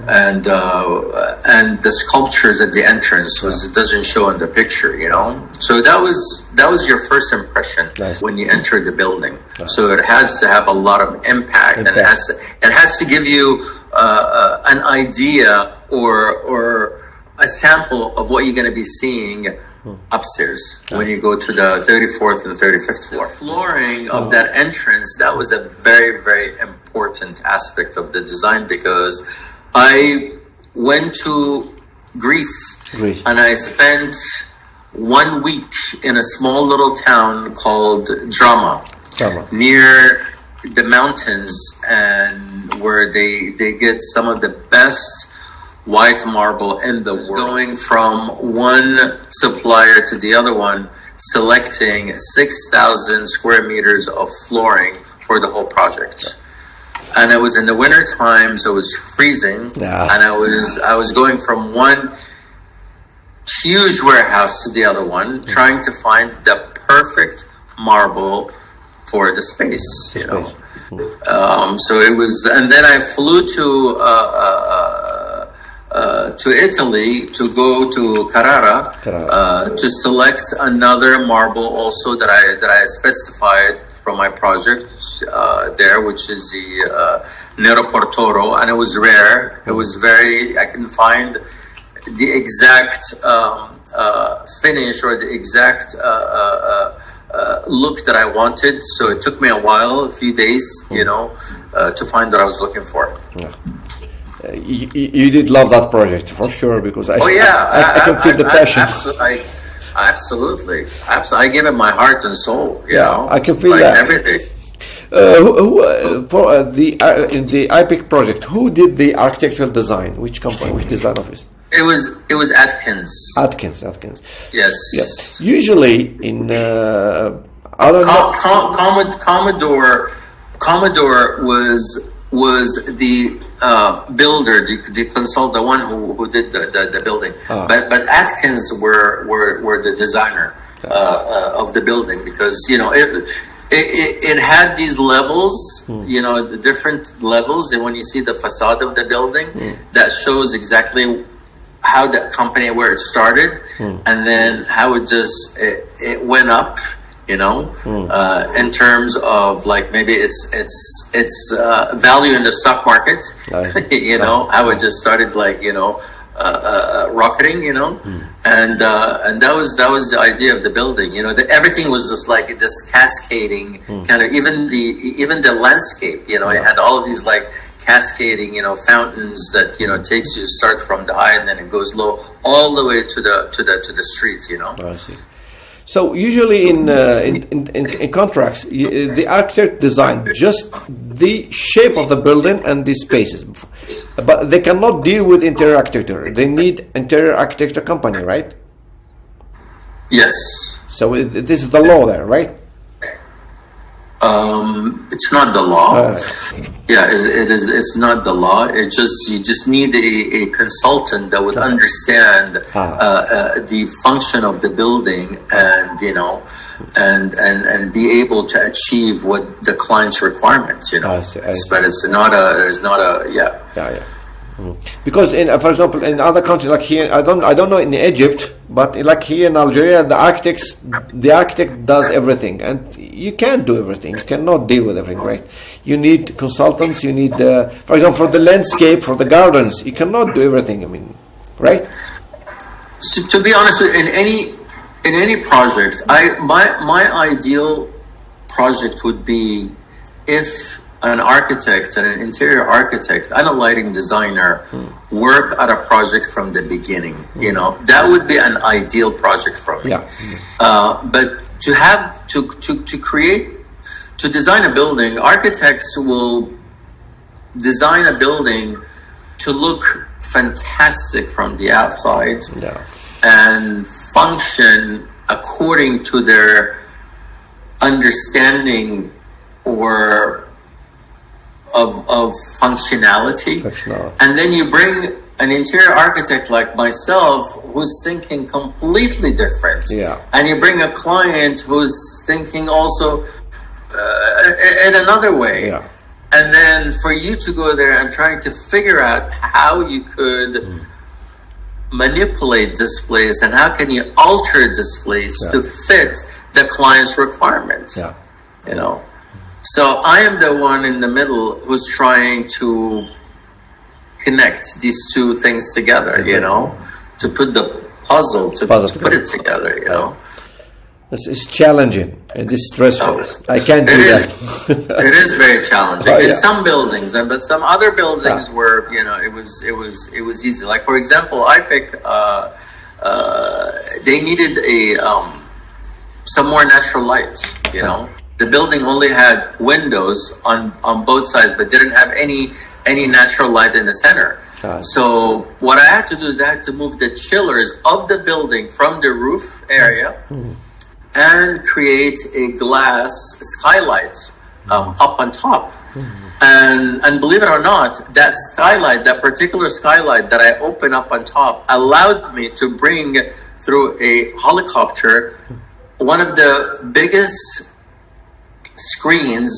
And the sculptures at the entrance it doesn't show in the picture, you know. So that was your first impression when you enter the building. So it has to have a lot of impact, and it has to give you an idea or a sample of what you're going to be seeing upstairs when you go to the 34th and 35th floor. The flooring of that entrance, that was a very, very important aspect of the design, because I went to Greece. And I spent 1 week in a small little town called Drama. Near the mountains, and where they get some of the best white marble in the world. Going from one supplier to the other one, selecting 6,000 square meters of flooring for the whole project. and it was in the winter time, so it was freezing, and I was going from one huge warehouse to the other one, trying to find the perfect marble for the space, you know. So it was, and then I flew to Italy to go to Carrara to select another marble also that I specified from my project there, which is the Nero Portoro, and it was rare. It was I couldn't find the exact finish or the exact look that I wanted, so it took me a while, a few days, you know, to find what I was looking for. Yeah. You did love that project for sure, because I can feel the passion. Absolutely. I gave it my heart and soul. You know, I can feel that. Everything. For in the IPIC project, who did the architectural design? Which company? Which design office? It was Atkins. Atkins. Yes. Yeah. Usually in other Commodore was the builder, the consultant, the one who did the building. But Atkins were the designer of the building, because you know it had these levels, you know, the different levels, and when you see the facade of the building, that shows exactly how that company, where it started, and then how it went up, you know, in terms of like maybe its value in the stock market, you know, how it just started like, you know, rocketing, you know, and that was the idea of the building, you know, that everything was just like this cascading kind of, even the landscape, you know, it had all of these like cascading, you know, fountains that, you know, takes you start from the high and then it goes low all the way to the streets, you know. I see. So usually in contracts, the architect design just the shape of the building and the spaces, but they cannot deal with interior architecture. They need interior architecture company, right? Yes. So this is the law there, right? It's not the law. Yeah, it is. It's not the law. You just need a consultant that would understand the function of the building, and you know, and be able to achieve what the client's requirements. You know, but it's not a. There's not a. Yeah. Because for example, in other countries like here, I don't know in Egypt, but like here in Algeria, the architect does everything, and you can't do everything. You cannot deal with everything, right? You need consultants. You need, for example, for the landscape, for the gardens, you cannot do everything. I mean, right? So to be honest, in any project, my ideal project would be if an architect and an interior architect and a lighting designer work at a project from the beginning. You know, that would be an ideal project for me. But to have to design a building, architects will design a building to look fantastic from the outside and function according to their understanding or of functionality. And then you bring an interior architect like myself who's thinking completely different, and you bring a client who's thinking also in another way, and then for you to go there and trying to figure out how you could manipulate this place and how can you alter this place to fit the client's requirements, you know. So I am the one in the middle who's trying to connect these two things together, you know, to put the puzzle to put it together, you know. It's challenging. It is stressful. I can't do that. It is very challenging in some buildings, but some other buildings were, you know, it was easy. Like for example, IPIC, they needed some more natural light, you know. The building only had windows on both sides, but didn't have any natural light in the center. So what I had to do is I had to move the chillers of the building from the roof area and create a glass skylight up on top. And believe it or not, that skylight, that particular skylight that I opened up on top, allowed me to bring through a helicopter one of the biggest screens,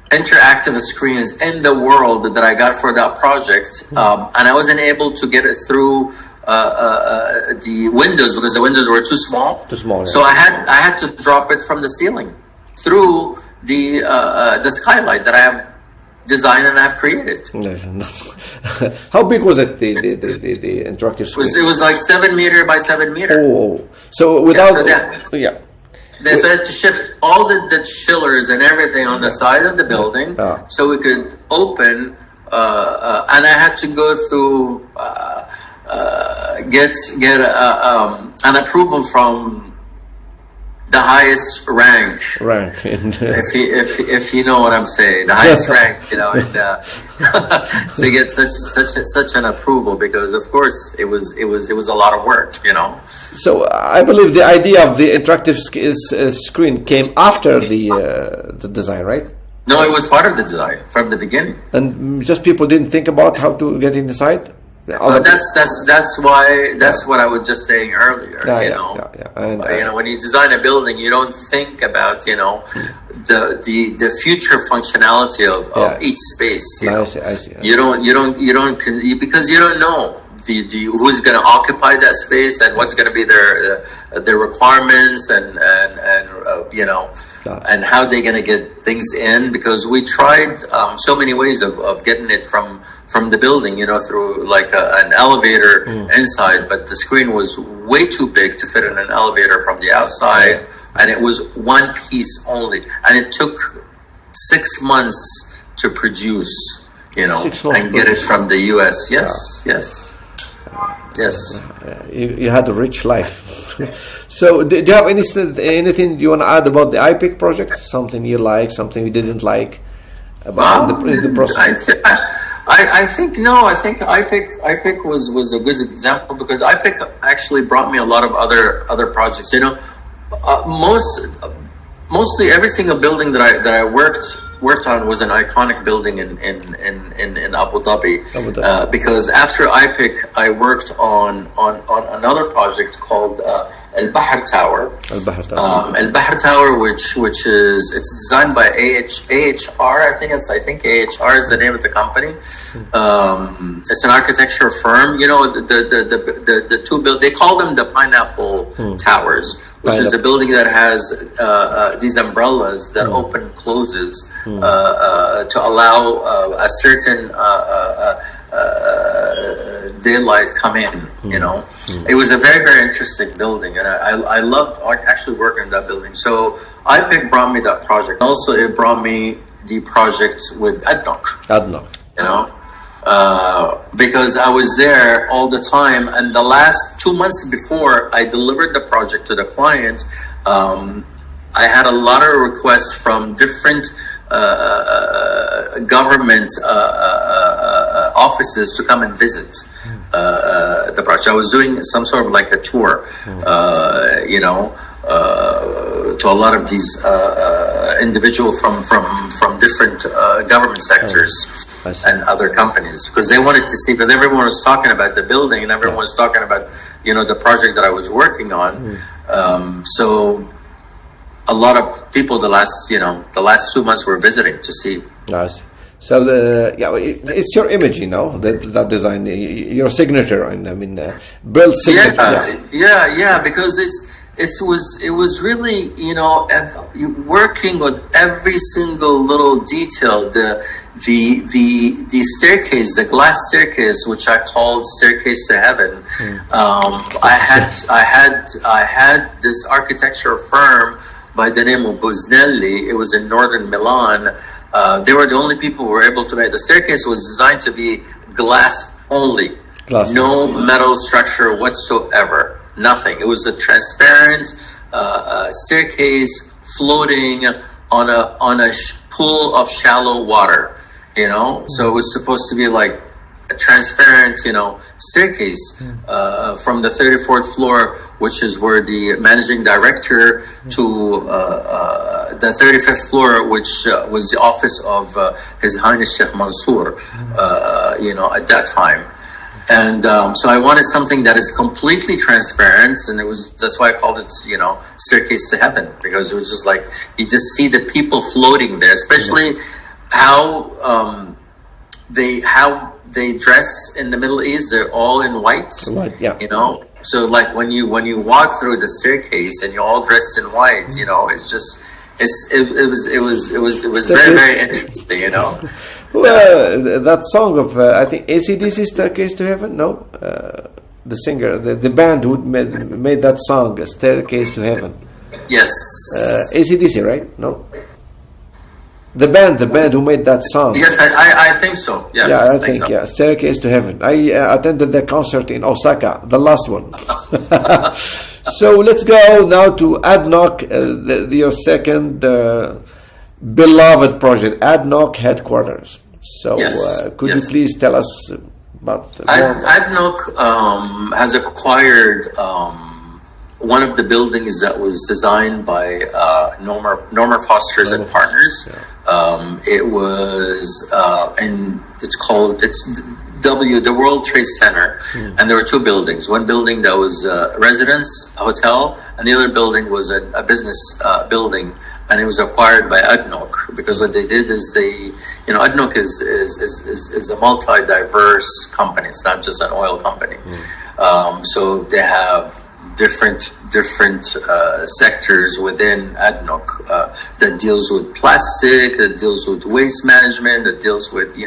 interactive screens in the world that I got for that project. And I wasn't able to get it through the windows because the windows were too small. Too small. So I had to drop it from the ceiling through the skylight that I have designed and I have created. How big was it? The interactive screen? It was like 7 meter by 7 meter. Oh, so without They started to shift all the chillers and everything on the side of the building, so we could open. And I had to go through get an approval from the highest rank. If you know what I'm saying, the highest rank, you know, to get such an approval, because of course it was a lot of work, you know. So I believe the idea of the interactive screen came after the design, right? No, it was part of the design from the beginning. And just people didn't think about how to get inside. That's what I was just saying earlier. And, you know, when you design a building, you don't think about, you know, the future functionality of each space. I see. You don't because you don't know who's going to occupy that space and what's going to be their requirements and you know. And how they're going to get things in, because we tried so many ways of getting it from the building, you know, through like an elevator inside, but the screen was way too big to fit in an elevator from the outside, and it was one piece only, and it took 6 months to produce, you know, and get it from the US. Yes. You had a rich life. So, do you have anything you want to add about the IPIC project? Something you like, something you didn't like about the process? I think IPIC was a good example, because IPIC actually brought me a lot of other projects. You know, mostly every single building that I worked on was an iconic building in Abu Dhabi. Because after IPIC, I worked on another project called Al Bahr Tower. Al Bahr Tower, which is, it's designed by AHR. I think AHR is the name of the company. It's an architecture firm. You know, the two they call them the pineapple towers, which is the building that has these umbrellas that open and closes to allow a certain daylight come in, you know. It was a very, very interesting building, and I loved actually working in that building. So IPIC brought me that project. Also, it brought me the project with ADNOC. You know, because I was there all the time, and the last 2 months before I delivered the project to the client, I had a lot of requests from different government offices to come and visit the project. I was doing some sort of like a tour, you know, to a lot of these individuals from different government sectors and other companies, because they wanted to see, because everyone was talking about the building and everyone was talking about, you know, the project that I was working on. So a lot of people the last 2 months were visiting to see. Nice. So it's your image, you know, that design, your signature, and I mean, build signature. Yeah, because it was really, you know, working with every single little detail. The staircase, the glass staircase, which I called Staircase to Heaven. I had this architecture firm by the name of Busnelli. It was in northern Milan. They were the only people who were able to make. The staircase was designed to be glass only, no metal structure whatsoever. Nothing. It was a transparent staircase floating on a pool of shallow water. You know, so it was supposed to be like a transparent, staircase from the 34th floor, which is where the managing director, to the 35th floor, which was the office of His Highness Sheikh Mansour, at that time. And so I wanted something that is completely transparent, and that's why I called it, Staircase to Heaven, because it was just like you just see the people floating there, especially how they dress in the Middle East. They're all in white, yeah. So like when you walk through the staircase and you're all dressed in white, it's just it was very, very interesting, Well, that song of I think AC/DC, Staircase to Heaven. No, the singer, the band who made that song, Staircase to Heaven. Yes. AC/DC, right? No. The band who made that song. Yes, I think so. Yes, yeah, I think so. Yeah, Staircase to Heaven. I attended the concert in Osaka, the last one. So let's go now to ADNOC, your second beloved project, ADNOC headquarters. So could you please tell us about ADNOC has acquired one of the buildings that was designed by Norman Foster's and Partners. It was it's the World Trade Center, and there were two buildings. One building that was a residence, a hotel, and the other building was a business building. And it was acquired by ADNOC, because what they did is ADNOC is a multi-diverse company. It's not just an oil company. So they have different sectors within ADNOC that deals with plastic, that deals with waste management, that deals with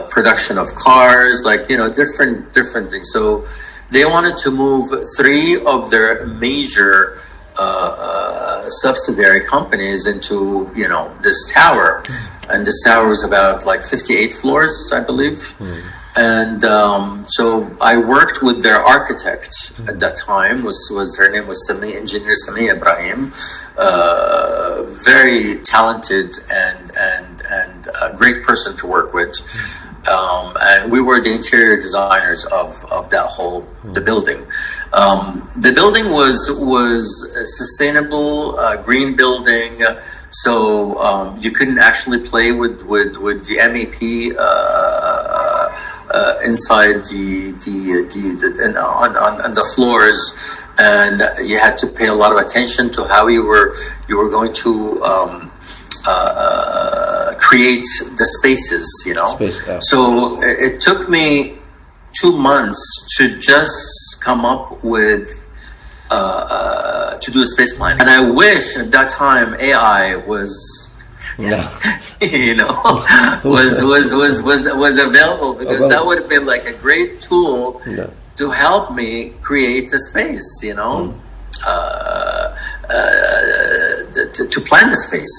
production of cars, different things. So they wanted to move 3 of their major subsidiary companies into this tower, and this tower is about 58 floors, I believe. And so I worked with their architect at that time. Her name was Engineer Sami Ibrahim, very talented and a great person to work with. And we were the interior designers of that the building. The building was a sustainable green building, so you couldn't actually play with the MEP inside on the floors, and you had to pay a lot of attention to how you were going to create the spaces, So it took me 2 months to just come up with to do a space plan. And I wish at that time AI was was available, because that would have been a great tool to help me create a space, to plan the space.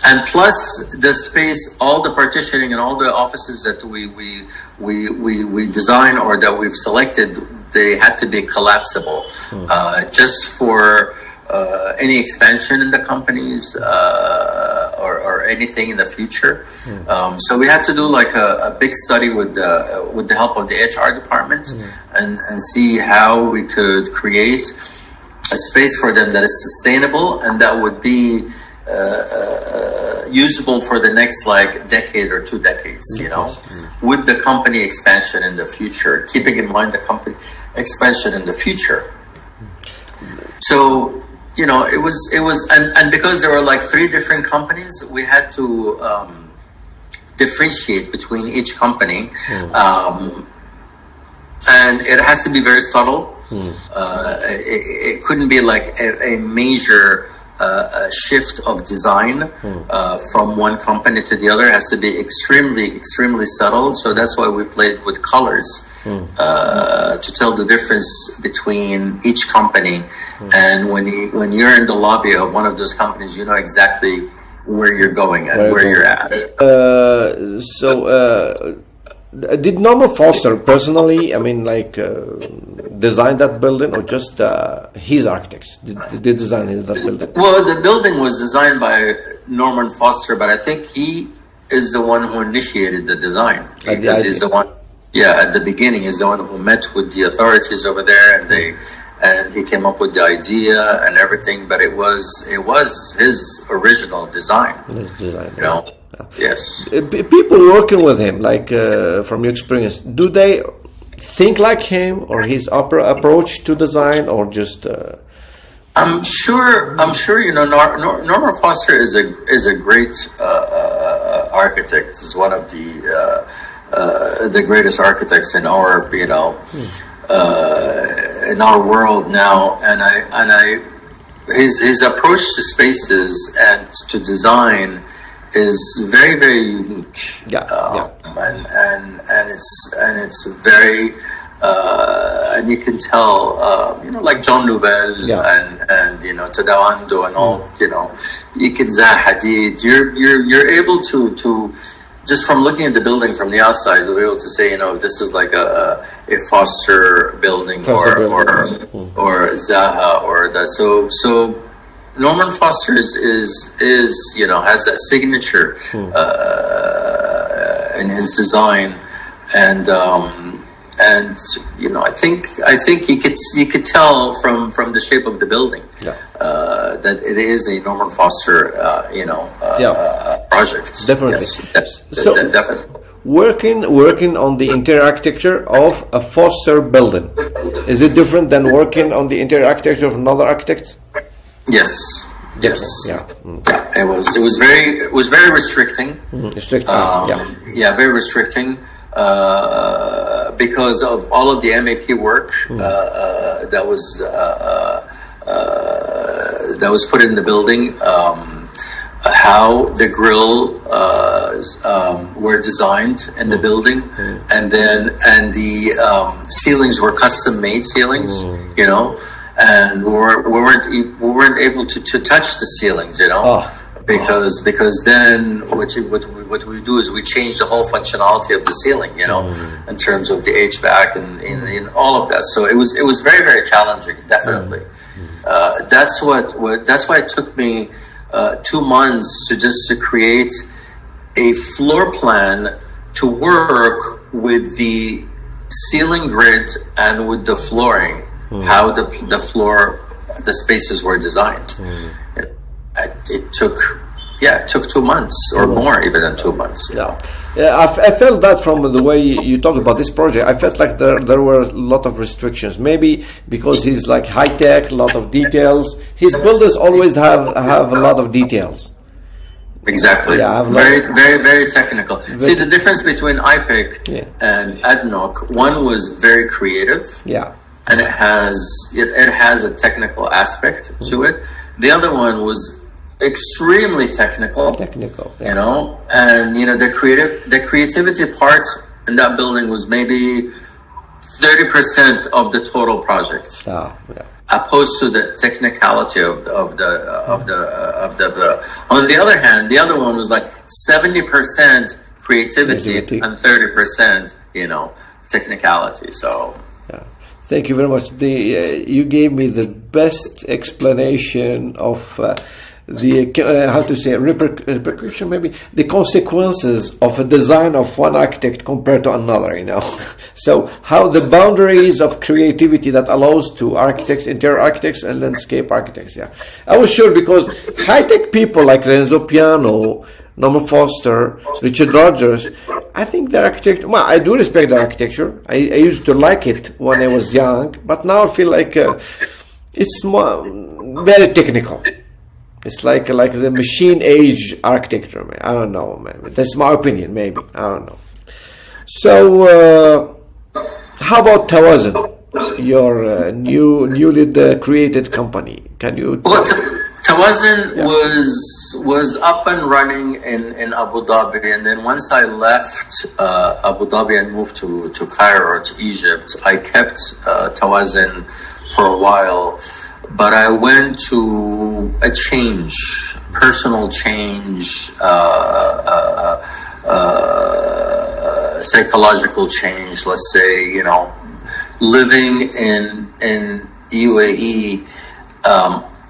And plus the space, all the partitioning and all the offices that we design or that we've selected, they had to be collapsible, just for any expansion in the companies or anything in the future. So we had to do a big study with the help of the HR department and see how we could create a space for them that is sustainable and that would be usable for the next decade or 2 decades, with the company expansion in the future, keeping in mind the company expansion in the future. So, it was, and because there were 3 different companies, we had to differentiate between each company, and it has to be very subtle. It couldn't be a major shift of design from one company to the other. It has to be extremely subtle. So that's why we played with colors to tell the difference between each company. And when you're in the lobby of one of those companies, you know exactly where you're going and where you're at. Did Norman Foster personally, design that building, or just his architects did design that building? Well, the building was designed by Norman Foster, but I think he is the one who initiated the design, the because he's the one. Yeah, at the beginning, he's the one who met with the authorities over there, and he came up with the idea and everything. But it was his original design. His design, you know. Yes. People working with him, like from your experience, do they think like him, or his approach to design, or just? I'm sure. You know, Norman Foster is a great architect. He's one of the greatest architects in our, you know, in our world now. And his approach to spaces and to design is very, very unique. And it's very. And you can tell, you know, like John Nouvel and you know, Tadawando and all, you know, you can Hadid. You're able to just from looking at the building from the outside, you'll be able to say, you know, this is like a Foster building or Zaha or that. So Norman Foster is you know, has that signature in his design, and you know, I think you could tell from the shape of the building that it is a Norman Foster you know project. Definitely. Yes, so definitely. Working on the interior architecture of a Foster building, is it different than working on the interior architecture of another architect? Yes. Yes. Yeah. It was very restricting. Restricting. Very restricting. Because of all of the MAP work that was put in the building, how the grill were designed in the building, and the ceilings were custom made ceilings, you know, and we weren't able to touch the ceilings, you know. Because then what we do is we change the whole functionality of the ceiling, you know, in terms of the HVAC and in all of that. So it was very, very challenging, definitely. That's why it took me 2 months to create a floor plan to work with the ceiling grid and with the flooring, how the spaces were designed. It took 2 months or more, even than 2 months. I felt that from the way you talk about this project. I felt like there were a lot of restrictions. Maybe because he's like high tech, a lot of details. His builders always have a lot of details. Exactly. Very, very, very technical. See, the difference between IPIC and ADNOC, one was very creative. And it has a technical aspect to it. The other one was extremely technical, you know, and you know the creativity part in that building was maybe 30% of the total project, opposed to the technicality of the. On the other hand, the other one was like 70% creativity and 30%, you know, technicality. So. Thank you very much. You gave me the best explanation of the repercussion, maybe the consequences of a design of one architect compared to another. You know, so how the boundaries of creativity that allows to architects, interior architects, and landscape architects. I was sure because high-tech people like Renzo Piano, Norman Foster, Richard Rogers, I think the architecture, well, I do respect the architecture. I used to like it when I was young, but now I feel like it's more, very technical. It's like the machine age architecture. Man. I don't know, man. That's my opinion, maybe. I don't know. So, how about Tawazun, your newly created company? Can you? Well, Tawazun was up and running in Abu Dhabi, and then once I left Abu Dhabi and moved to Cairo, to Egypt, I kept Tawazun for a while, but I went to a personal change, psychological change, let's say, you know, living in UAE,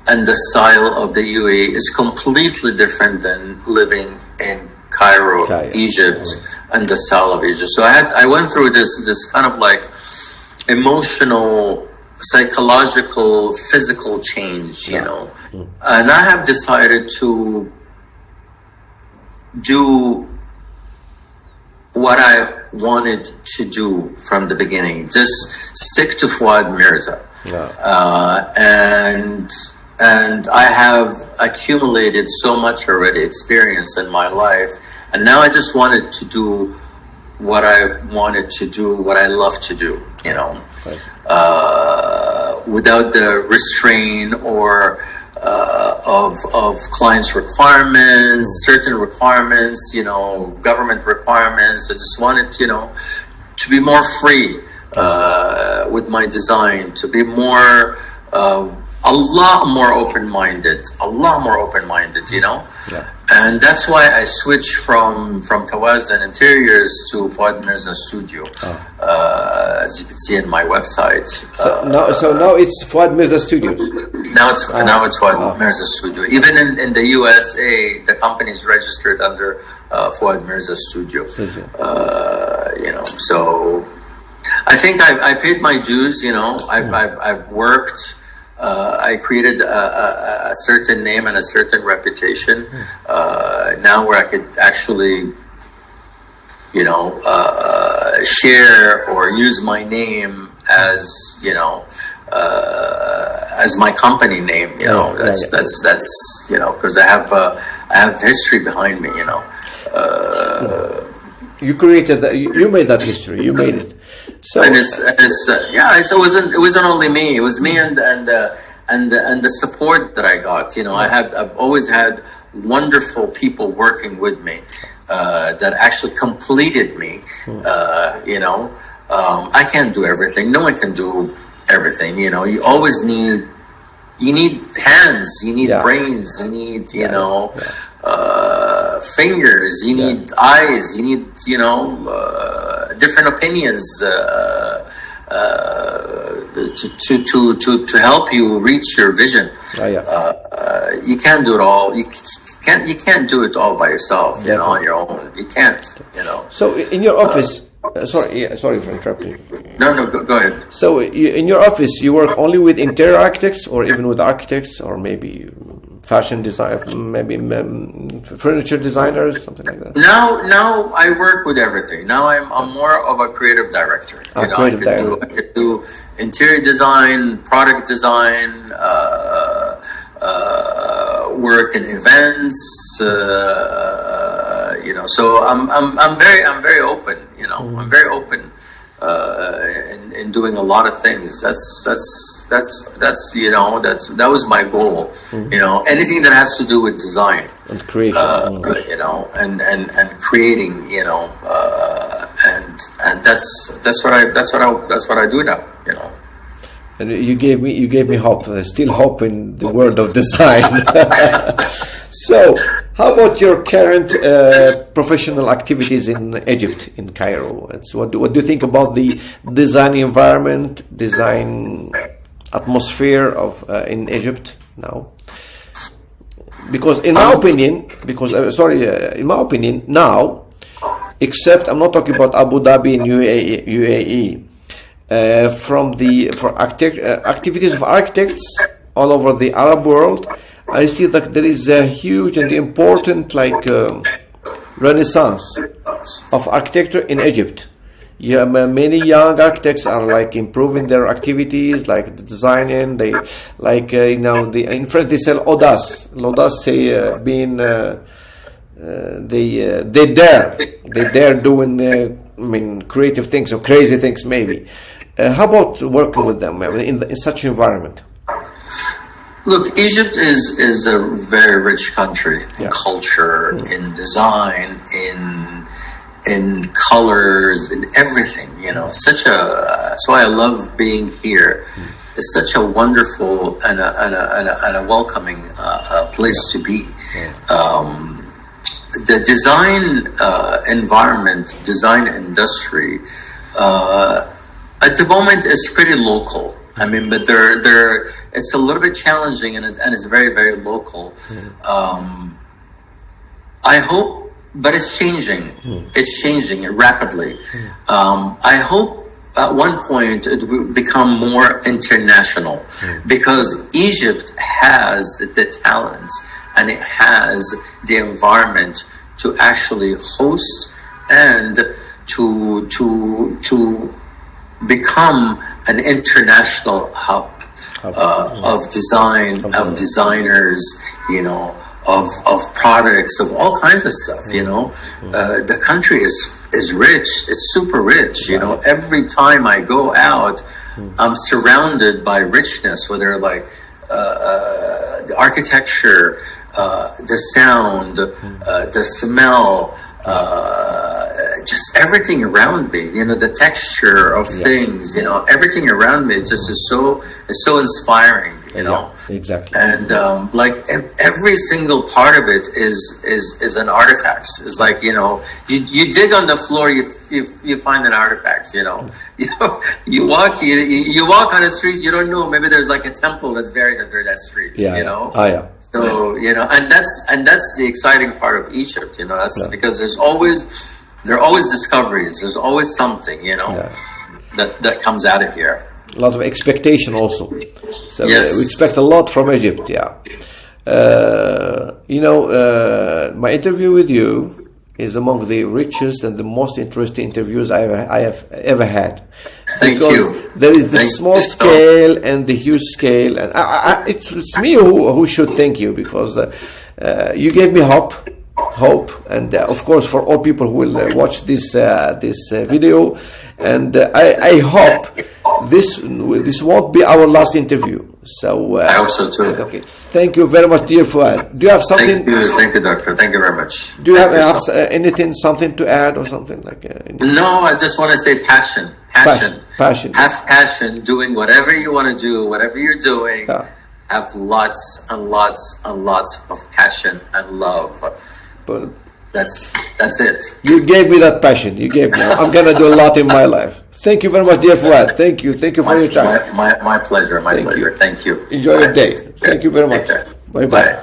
and the style of the UAE is completely different than living in Cairo, Egypt, and the south of Egypt. So I went through this kind of like emotional, psychological, physical change, you know, and I have decided to do what I wanted to do from the beginning. Just stick to Fouad Mirza. And I have accumulated so much already experience in my life, and now I just wanted to do what I wanted to do, what I love to do, you know, without the restraint or of clients' requirements, certain requirements, you know, government requirements. I just wanted, you know, to be more free with my design, to be more, a lot more open-minded, you know? And that's why I switched from Tawazun Interiors to Fouad Mirza Studio, as you can see in my website. So now it's Fouad Mirza Studios. Now it's Fouad Mirza Studio. Even in the USA, the company is registered under Fouad Mirza Studio. You know, so I think I paid my dues. You know, I've worked. I created a certain name and a certain reputation. Now where I could actually, you know, share or use my name as, you know, as my company name. You know, that's you know, because I have history behind me. You know, you created that. You made that history. You made it. So and it wasn't only me. It was me and the support that I got. You know, I've always had wonderful people working with me that actually completed me. You know, I can't do everything. No one can do everything. You know, you always need hands. You need brains. You need fingers. You need eyes. You need different opinions to help you reach your vision. You can't do it all. You can't do it all by yourself. You know, on your own. You can't. You know. So in your office. Sorry for interrupting. No, go ahead. So in your office, you work only with interior architects, or even with architects, or maybe fashion design, maybe furniture designers, something like that. Now I work with everything. Now I'm more of a creative director. You know, I could do interior design, product design, work in events. You know, so I'm very open. You know, I'm very open in doing a lot of things. That's you know, that was my goal. You know, anything that has to do with design and creation. You know, and creating. You know, and that's what I do now. You know. And you gave me hope. There's still hope in the world of design. So, how about your current professional activities in Egypt, in Cairo? What do you think about the design environment, design atmosphere of in Egypt now? Because in my opinion, now, except I'm not talking about Abu Dhabi and UAE. For activities of architects all over the Arab world, I see that there is a huge and important renaissance of architecture in Egypt. Many young architects are improving their activities, like designing. They in French they sell audace. L'audace, being they dare doing creative things or crazy things maybe. How about working with them in such an environment? Look, Egypt is a very rich country in culture, in design, in colors, in everything. You know, that's why I love being here. It's such a wonderful and a welcoming place to be. The design environment, design industry, at the moment is pretty local. I mean, but it's a little bit challenging and it's very, very local. I hope but it's changing. It's changing rapidly. I hope at one point it will become more international, because Egypt has the talent and it has the environment to actually host and to become an international hub of design, of designers, you know, of products, of all kinds of stuff, you know. The country is rich. It's super rich, you know. Every time I go out, I'm surrounded by richness, whether like the architecture, the sound, the smell, just everything around me, you know, the texture of things, you know, everything around me just is so inspiring, you know. Exactly. And like every single part of it is an artifact. It's like, you know, you dig on the floor, you find an artifact, you know. You walk on the street, you don't know, maybe there's like a temple that's buried under that street, you know. So, you know, and that's the exciting part of Egypt, you know. That's because there are always discoveries. There's always something, you know, that comes out of here. A lot of expectation also. So we expect a lot from Egypt, you know, my interview with you is among the richest and the most interesting interviews I have ever had. Thank you. There is the small scale and the huge scale, and it's me who should thank you, because you gave me hope, and of course for all people who will watch this video, and I hope this won't be our last interview. So I hope so too. Okay. Thank you very much, dear Fouad. Do you have something? Thank you, doctor. Thank you very much. Do you have something to add or something like? No, I just want to say passion. Passion. Have passion. Doing whatever you want to do, whatever you're doing. Have lots and lots and lots of passion and love. But that's it. You gave me that passion. You gave me. I'm gonna do a lot in my life. Thank you very much, dear Fouad. Thank you for your time. My pleasure. My pleasure. Thank you. Enjoy your day. Thank you very much. Bye bye.